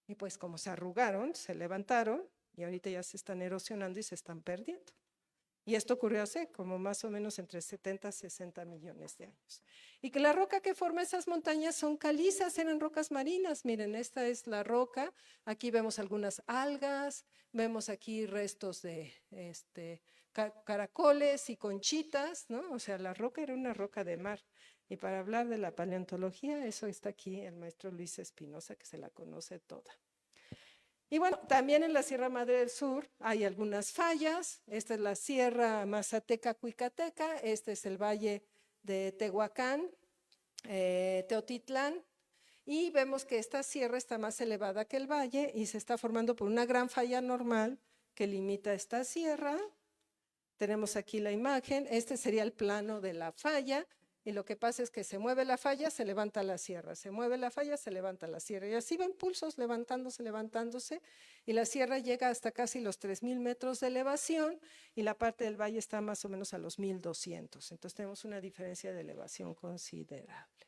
Speaker 2: Y pues como se arrugaron, se levantaron y ahorita ya se están erosionando y se están perdiendo. Y esto ocurrió hace como más o menos entre 70 y 60 millones de años. Y que la roca que forma esas montañas son calizas, eran rocas marinas. Miren, esta es la roca. Aquí vemos algunas algas, vemos aquí restos de caracoles y conchitas, ¿no? O sea, la roca era una roca de mar. Y para hablar de la paleontología, eso está aquí el maestro Luis Espinosa, que se la conoce toda. Y bueno, también en la Sierra Madre del Sur hay algunas fallas. Esta es la Sierra Mazateca-Cuicateca, este es el valle de Tehuacán, Teotitlán, y vemos que esta sierra está más elevada que el valle y se está formando por una gran falla normal que limita esta sierra. Tenemos aquí la imagen, este sería el plano de la falla. Y lo que pasa es que se mueve la falla, se levanta la sierra, se mueve la falla, se levanta la sierra. Y así ven pulsos levantándose, levantándose, y la sierra llega hasta casi los 3,000 metros de elevación y la parte del valle está más o menos a los 1,200. Entonces tenemos una diferencia de elevación considerable.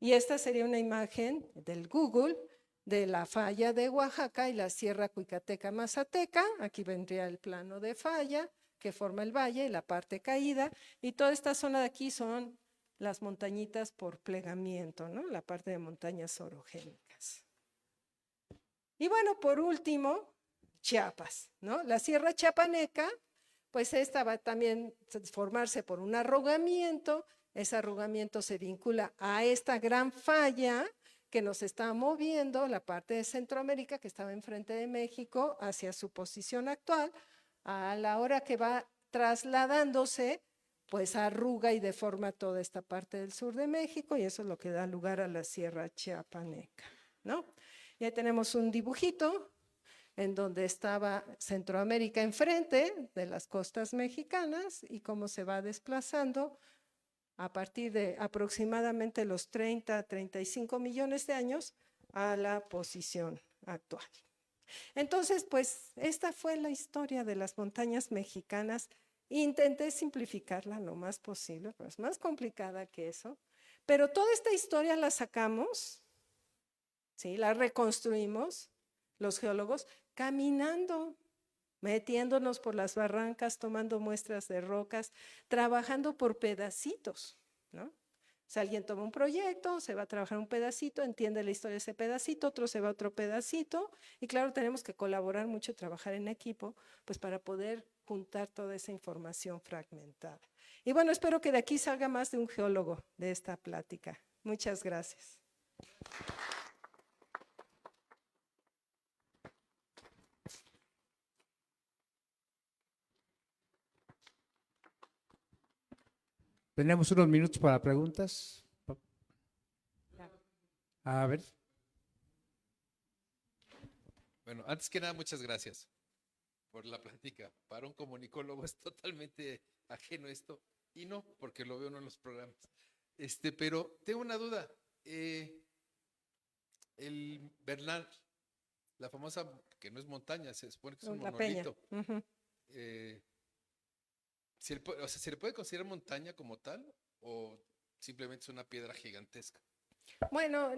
Speaker 2: Y esta sería una imagen del Google de la falla de Oaxaca y la Sierra Cuicateca-Mazateca. Aquí vendría el plano de falla que forma el valle y la parte caída, y toda esta zona de aquí son las montañitas por plegamiento, ¿no? La parte de montañas orogénicas. Y bueno, por último, Chiapas, ¿no? La Sierra Chiapaneca, pues esta va también a formarse por un arrugamiento. Ese arrugamiento se vincula a esta gran falla que nos está moviendo la parte de Centroamérica, que estaba enfrente de México, hacia su posición actual. A la hora que va trasladándose, pues arruga y deforma toda esta parte del sur de México, y eso es lo que da lugar a la Sierra Chiapaneca, ¿no? Y ahí tenemos un dibujito en donde estaba Centroamérica enfrente de las costas mexicanas y cómo se va desplazando a partir de aproximadamente los 30 a 35 millones de años a la posición actual. Entonces, pues esta fue la historia de las montañas mexicanas. Intenté simplificarla lo más posible, pero es más complicada que eso. Pero toda esta historia la sacamos, ¿sí? La reconstruimos los geólogos caminando. metiéndonos por las barrancas, tomando muestras de rocas, trabajando por pedacitos, ¿no? O sea, alguien toma un proyecto, se va a trabajar un pedacito, entiende la historia de ese pedacito, otro se va a otro pedacito, y claro, tenemos que colaborar mucho, trabajar en equipo, pues para poder juntar toda esa información fragmentada. Y bueno, espero que de aquí salga más de un geólogo de esta plática. Muchas gracias.
Speaker 6: Tenemos unos minutos para preguntas. A ver.
Speaker 8: Bueno, antes que nada, muchas gracias por la plática. Para un comunicólogo es totalmente ajeno esto, y no, porque lo veo uno en los programas. Pero tengo una duda. El Bernal, la famosa, que no es montaña, se supone que es un
Speaker 2: La Peña.
Speaker 8: monolito. ¿Se le puede considerar montaña como tal o simplemente es una piedra gigantesca?
Speaker 2: Bueno,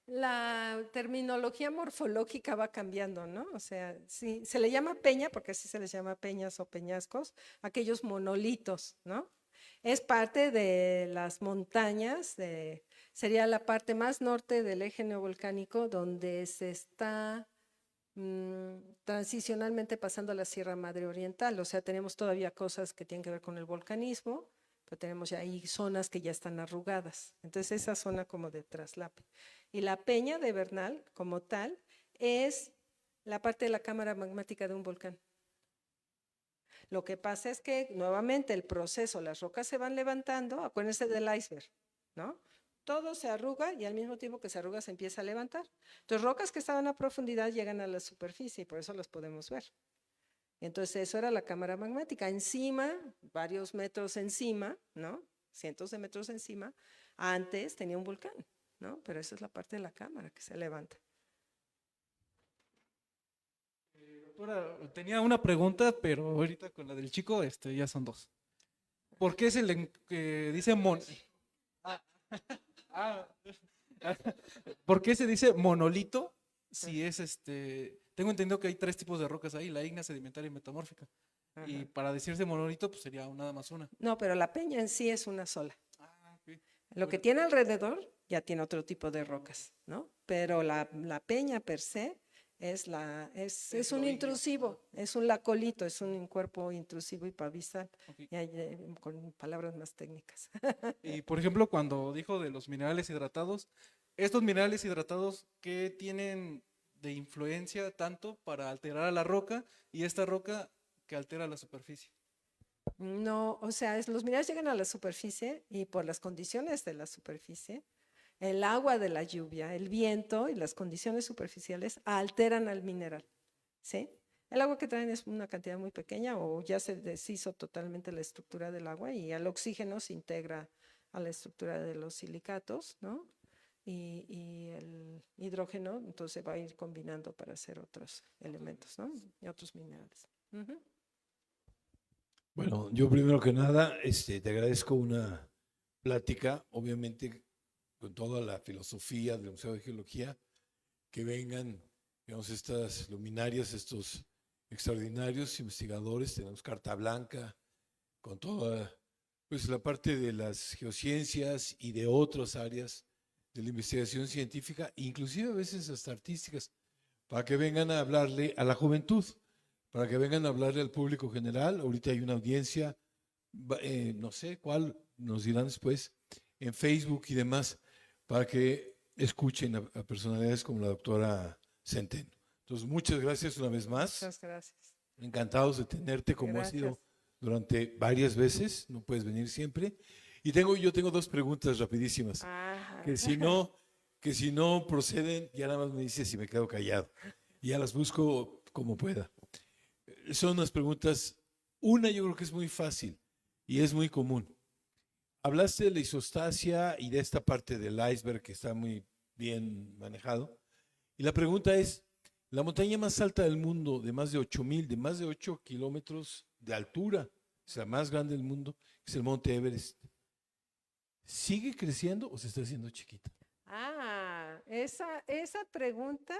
Speaker 2: la terminología morfológica va cambiando, ¿no? O sea, sí, se le llama peña, porque así se les llama peñas o peñascos, aquellos monolitos, ¿no? Es parte de las montañas, sería la parte más norte del eje neovolcánico, donde se está transicionalmente pasando a la Sierra Madre Oriental. O sea, tenemos todavía cosas que tienen que ver con el volcanismo, pero tenemos ya ahí zonas que ya están arrugadas. Entonces, esa zona como de traslape. Y la peña de Bernal, como tal, es la parte de la cámara magmática de un volcán. Lo que pasa es que, nuevamente, el proceso, las rocas se van levantando, acuérdense del iceberg, ¿no? Todo se arruga y al mismo tiempo que se arruga se empieza a levantar. Entonces, rocas que estaban a profundidad llegan a la superficie y por eso las podemos ver. Entonces, eso era la cámara magmática. Encima, varios metros encima, ¿no? Cientos de metros encima, antes tenía un volcán, ¿no? Pero esa es la parte de la cámara que se levanta.
Speaker 4: Doctora, tenía una pregunta, pero ahorita con la del chico, ya son dos. ¿Por qué se le dice ¿por qué se dice monolito si es tengo entendido que hay 3 tipos de rocas ahí, la ígnea, sedimentaria y metamórfica.
Speaker 2: Ajá.
Speaker 4: Y para decirse monolito, pues sería nada más una.
Speaker 2: No, pero la peña en sí es una sola.
Speaker 4: Okay.
Speaker 2: Lo que tiene alrededor ya tiene otro tipo de rocas, ¿no? Pero la peña per se es un intrusivo, es un lacolito, es un cuerpo intrusivo y pavizal,
Speaker 4: Okay.
Speaker 2: y con palabras más técnicas.
Speaker 4: Y por ejemplo, cuando dijo de los minerales hidratados, estos minerales hidratados, ¿qué tienen de influencia tanto para alterar a la roca y esta roca que altera la superficie?
Speaker 2: No, o sea, los minerales llegan a la superficie y por las condiciones de la superficie, el agua de la lluvia, el viento y las condiciones superficiales alteran al mineral, ¿sí? El agua que traen es una cantidad muy pequeña o ya se deshizo totalmente la estructura del agua y al oxígeno se integra a la estructura de los silicatos, ¿no? Y el hidrógeno entonces va a ir combinando para hacer otros elementos, ¿no? Y otros minerales. Uh-huh.
Speaker 1: Bueno, yo primero que nada te agradezco una plática, obviamente con toda la filosofía del Museo de Geología, que vengan, digamos, estas luminarias, estos extraordinarios investigadores. Tenemos carta blanca con toda pues la parte de las geociencias y de otras áreas de la investigación científica, inclusive a veces hasta artísticas, para que vengan a hablarle a la juventud, para que vengan a hablarle al público general. Ahorita hay una audiencia, no sé cuál, nos dirán después, en Facebook y demás, para que escuchen a personalidades como la doctora Centeno. Entonces, muchas gracias una vez más.
Speaker 2: Muchas gracias.
Speaker 1: Encantados de tenerte como
Speaker 2: Gracias.
Speaker 1: ha sido durante varias veces, no puedes venir siempre. Y yo tengo 2 preguntas rapidísimas,
Speaker 2: Ajá.
Speaker 1: que si no proceden, ya nada más me dices si me quedo callado. Y ya las busco como pueda. Son unas preguntas, una yo creo que es muy fácil y es muy común. Hablaste de la isostasia y de esta parte del iceberg que está muy bien manejado. Y la pregunta es, la montaña más alta del mundo, de más de 8,000, de más de 8 kilómetros de altura, es la más grande del mundo, es el Monte Everest. ¿Sigue creciendo o se está haciendo chiquita?
Speaker 2: Esa pregunta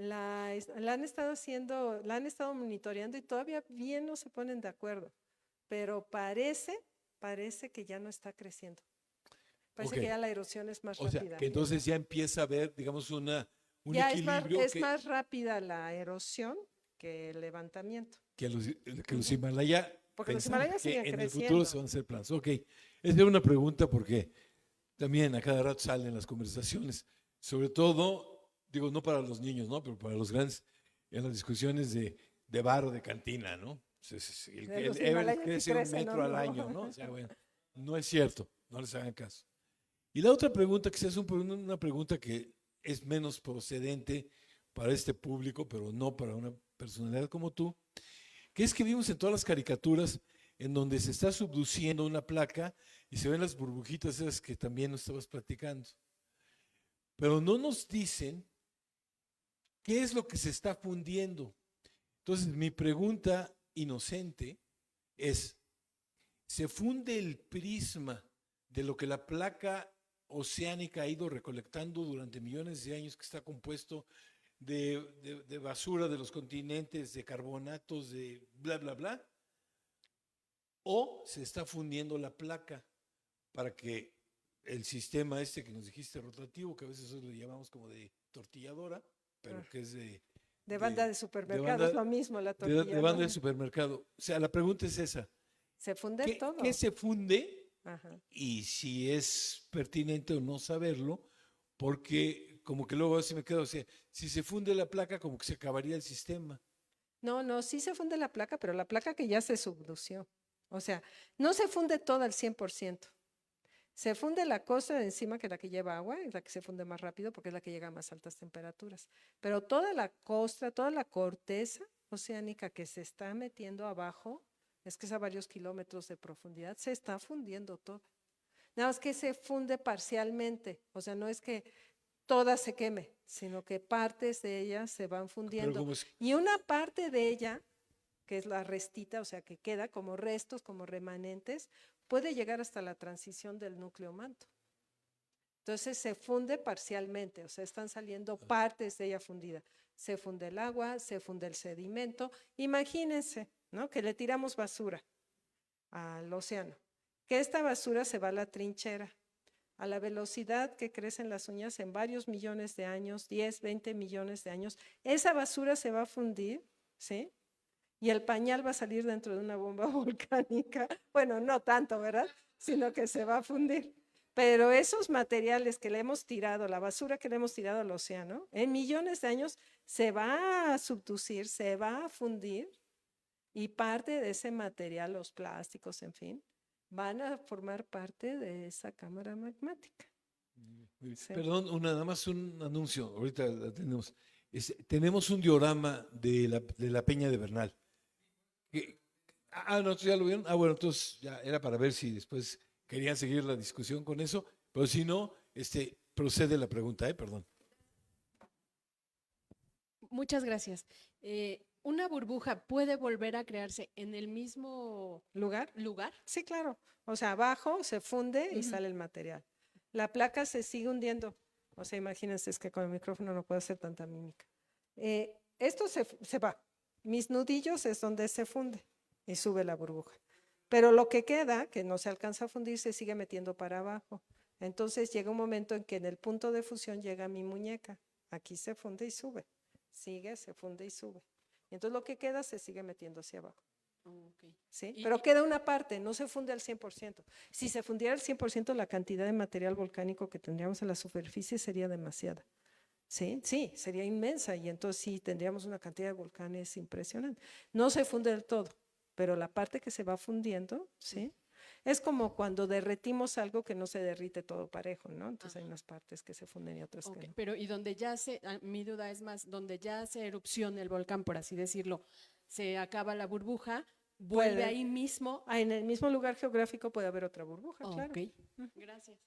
Speaker 2: la han estado haciendo, la han estado monitoreando y todavía bien no se ponen de acuerdo, pero parece que ya no está creciendo. Parece
Speaker 1: Ok.
Speaker 2: que ya la erosión es más
Speaker 1: O sea,
Speaker 2: rápida.
Speaker 1: que entonces ya empieza a haber, digamos, un
Speaker 2: Ya
Speaker 1: equilibrio
Speaker 2: es más rápida la erosión que el levantamiento.
Speaker 1: que los Himalaya
Speaker 2: Porque los
Speaker 1: pensamos
Speaker 2: Himalayas
Speaker 1: que
Speaker 2: siguen
Speaker 1: en el futuro
Speaker 2: creciendo.
Speaker 1: se van a hacer planos. Ok, esa es una pregunta porque también a cada rato salen las conversaciones, sobre todo, digo, no para los niños, ¿no? Pero para los grandes, en las discusiones de bar o de cantina, ¿no?
Speaker 2: De los
Speaker 1: El
Speaker 2: Himalayas
Speaker 1: Everest
Speaker 2: sí
Speaker 1: crece un
Speaker 2: crecen,
Speaker 1: metro
Speaker 2: ¿no?
Speaker 1: al
Speaker 2: No.
Speaker 1: año, ¿no? O sea, bueno, no es cierto, no les hagan caso. Y la otra pregunta, que se hace una pregunta que es menos procedente para este público, pero no para una personalidad como tú, que es que vimos en todas las caricaturas en donde se está subduciendo una placa y se ven las burbujitas esas que también nos estabas platicando. Pero no nos dicen qué es lo que se está fundiendo. Entonces, mi pregunta inocente es, ¿se funde el prisma de lo que la placa oceánica ha ido recolectando durante millones de años, que está compuesto de basura de los continentes, de carbonatos, de bla, bla, bla? ¿O se está fundiendo la placa para que el sistema este que nos dijiste rotativo, que a veces le llamamos como de tortilladora, pero que es
Speaker 2: De banda de supermercado
Speaker 1: banda-
Speaker 2: es lo mismo la
Speaker 1: de
Speaker 2: tortilla.
Speaker 1: banda
Speaker 2: ¿no?
Speaker 1: de supermercado? O sea, la pregunta es esa.
Speaker 2: Se funde todo.
Speaker 1: ¿Qué se funde?
Speaker 2: Ajá.
Speaker 1: Y si es pertinente o no saberlo, porque como que luego así me quedo, o sea, si se funde la placa, como que se acabaría el sistema.
Speaker 2: No, sí se funde la placa, pero la placa que ya se subdució. O sea, no se funde toda al 100%. Se funde la costra de encima, que es la que lleva agua, es la que se funde más rápido porque es la que llega a más altas temperaturas. Pero toda la costra, toda la corteza oceánica que se está metiendo abajo, es que es a varios kilómetros de profundidad, se está fundiendo todo. Nada más que se funde parcialmente, o sea, no es que toda se queme, sino que partes de ella se van fundiendo.
Speaker 1: como es-
Speaker 2: Y una parte de ella, que es la restita, o sea, que queda como restos, como remanentes, puede llegar hasta la transición del núcleo manto. Entonces se funde parcialmente, o sea, están saliendo partes de ella fundida. Se funde el agua, se funde el sedimento. Imagínense, ¿no? Que le tiramos basura al océano, que esta basura se va a la trinchera. A la velocidad que crecen las uñas en varios millones de años, 10, 20 millones de años, esa basura se va a fundir, ¿sí? Y el pañal va a salir dentro de una bomba volcánica. Bueno, no tanto, ¿verdad? Sino que se va a fundir. Pero esos materiales que le hemos tirado, la basura que le hemos tirado al océano, en millones de años se va a subducir, se va a fundir y parte de ese material, los plásticos, en fin, van a formar parte de esa cámara magmática. Sí.
Speaker 1: Perdón, nada más un anuncio, ahorita la tenemos. Tenemos un diorama de la Peña de Bernal. No, ¿ya lo vieron? Bueno, entonces ya era para ver si después querían seguir la discusión con eso, pero si no, procede la pregunta, perdón.
Speaker 9: Muchas gracias. ¿Una burbuja puede volver a crearse en el mismo
Speaker 2: ¿Lugar?
Speaker 9: lugar?
Speaker 2: Sí, claro. O sea, abajo se funde y sale el material. La placa se sigue hundiendo. O sea, imagínense, es que con el micrófono no puedo hacer tanta mímica. Esto se va. Mis nudillos es donde se funde y sube la burbuja. Pero lo que queda, que no se alcanza a fundir, se sigue metiendo para abajo. Entonces llega un momento en que en el punto de fusión llega mi muñeca. Aquí se funde y sube. Sigue, se funde y sube. Y entonces lo que queda se sigue metiendo hacia abajo.
Speaker 9: Okay.
Speaker 2: ¿Sí? Pero queda una parte, no se funde al 100%. Si se fundiera al 100%, la cantidad de material volcánico que tendríamos en la superficie sería demasiada. Sí, sería inmensa y entonces sí tendríamos una cantidad de volcanes impresionante. No se funde del todo, pero la parte que se va fundiendo, ¿sí? Es como cuando derretimos algo que no se derrite todo parejo, ¿no? Entonces hay unas partes que se funden y otras que no.
Speaker 9: Pero y donde ya mi duda es más, donde ya se erupciona el volcán, por así decirlo, se acaba la burbuja, vuelve ahí mismo.
Speaker 2: En el mismo lugar geográfico puede haber otra burbuja, claro.
Speaker 9: Ok, gracias.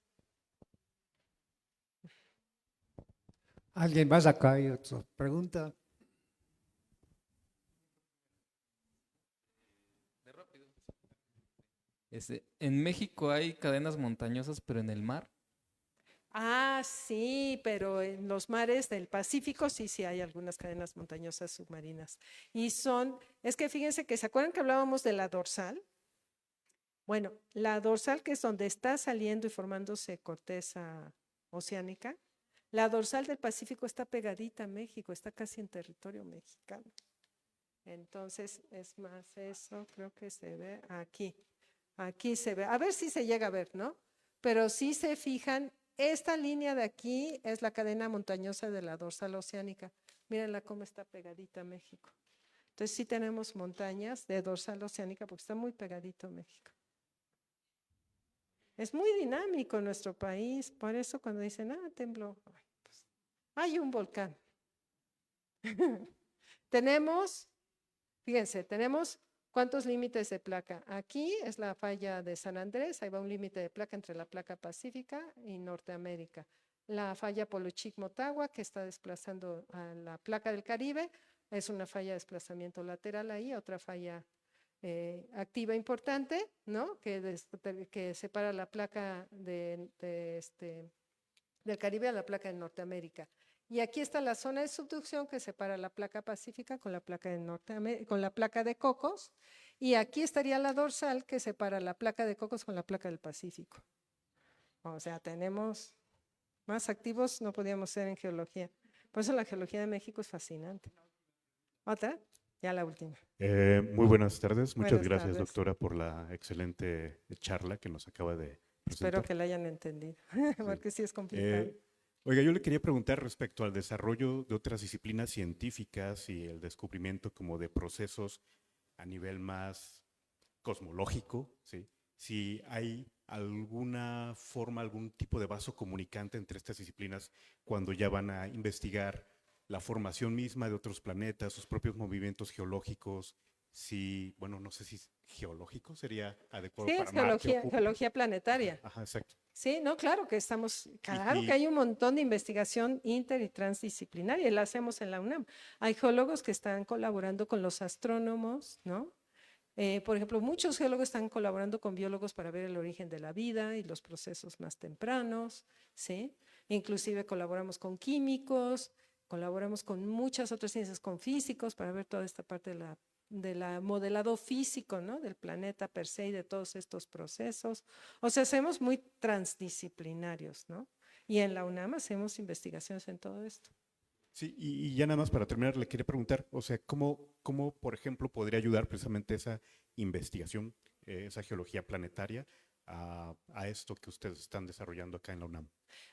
Speaker 6: ¿Alguien más acá? ¿Hay otra pregunta?
Speaker 7: En México hay cadenas montañosas, pero en el mar.
Speaker 2: Ah, sí, pero en los mares del Pacífico sí hay algunas cadenas montañosas submarinas. Y es que fíjense que, ¿se acuerdan que hablábamos de la dorsal? Bueno, la dorsal, que es donde está saliendo y formándose corteza oceánica, la dorsal del Pacífico está pegadita a México, está casi en territorio mexicano. Entonces, es más eso, creo que se ve aquí. Aquí se ve, a ver si se llega a ver, ¿no? Pero si se fijan, esta línea de aquí es la cadena montañosa de la dorsal oceánica. Mírenla cómo está pegadita a México. Entonces sí tenemos montañas de dorsal oceánica porque está muy pegadito a México. Es muy dinámico nuestro país, por eso cuando dicen, tembló, pues, hay un volcán. Fíjense, tenemos ¿cuántos límites de placa? Aquí es la falla de San Andrés, ahí va un límite de placa entre la placa pacífica y Norteamérica. La falla Polochic-Motagua, que está desplazando a la placa del Caribe, es una falla de desplazamiento lateral ahí, otra falla activa importante, ¿no? Que separa la placa del Caribe a la placa de Norteamérica. Y aquí está la zona de subducción que separa la placa pacífica con la placa de con la placa de Cocos. Y aquí estaría la dorsal que separa la placa de Cocos con la placa del Pacífico. O sea, tenemos más activos, no podíamos ser en geología. Por eso la geología de México es fascinante. ¿Otra? Ya la última.
Speaker 10: Muy buenas tardes. Muchas
Speaker 2: Buenas
Speaker 10: gracias,
Speaker 2: tardes.
Speaker 10: doctora, por la excelente charla que nos acaba de presentar.
Speaker 2: Espero que la hayan entendido, porque sí es complicado.
Speaker 10: Oiga, yo le quería preguntar respecto al desarrollo de otras disciplinas científicas y el descubrimiento como de procesos a nivel más cosmológico, ¿sí? Si hay alguna forma, algún tipo de vaso comunicante entre estas disciplinas cuando ya van a investigar la formación misma de otros planetas, sus propios movimientos geológicos, bueno, no sé si geológico sería adecuado
Speaker 2: Sí,
Speaker 10: para
Speaker 2: es
Speaker 10: Marte o
Speaker 2: geología planetaria.
Speaker 10: Ajá, exacto.
Speaker 2: Sí, no, claro que que hay un montón de investigación inter y transdisciplinaria y la hacemos en la UNAM. Hay geólogos que están colaborando con los astrónomos, ¿no? Por ejemplo, muchos geólogos están colaborando con biólogos para ver el origen de la vida y los procesos más tempranos, ¿sí? Inclusive colaboramos con químicos, colaboramos con muchas otras ciencias, con físicos, para ver toda esta parte de la modelado físico, ¿no? Del planeta per se y de todos estos procesos. O sea, hacemos muy transdisciplinarios, ¿no? Y en la UNAM hacemos investigaciones en todo esto.
Speaker 10: Sí, y ya nada más para terminar, le quería preguntar, o sea, ¿cómo, por ejemplo, podría ayudar precisamente esa investigación, esa geología planetaria, a esto que ustedes están desarrollando acá en la UNAM?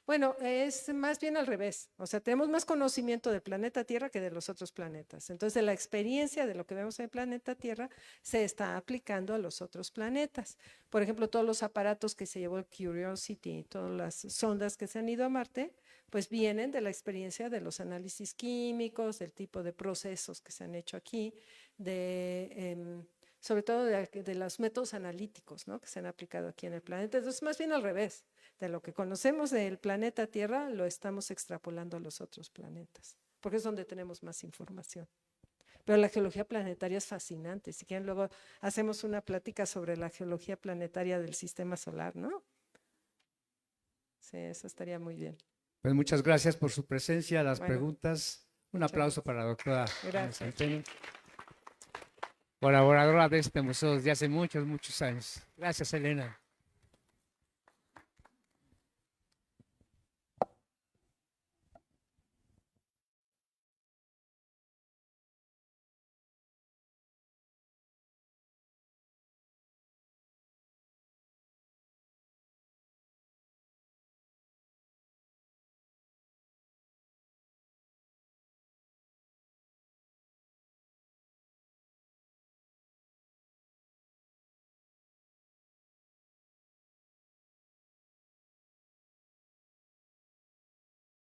Speaker 2: Bueno, es más bien al revés. O sea, tenemos más conocimiento del planeta Tierra que de los otros planetas. Entonces, la experiencia de lo que vemos en el planeta Tierra se está aplicando a los otros planetas. Por ejemplo, todos los aparatos que se llevó el Curiosity, todas las sondas que se han ido a Marte, pues vienen de la experiencia de los análisis químicos, del tipo de procesos que se han hecho aquí, sobre todo de los métodos analíticos, ¿no? Que se han aplicado aquí en el planeta. Entonces, más bien al revés. De lo que conocemos del planeta Tierra, lo estamos extrapolando a los otros planetas, porque es donde tenemos más información. Pero la geología planetaria es fascinante. Si quieren, luego hacemos una plática sobre la geología planetaria del sistema solar, ¿no? Sí, eso estaría muy bien.
Speaker 6: Pues muchas gracias por su presencia, las
Speaker 2: Bueno,
Speaker 6: preguntas. Un aplauso para la doctora
Speaker 2: Gracias.
Speaker 6: Centeno, colaboradora de este museo desde hace muchos, muchos años. Gracias, Elena.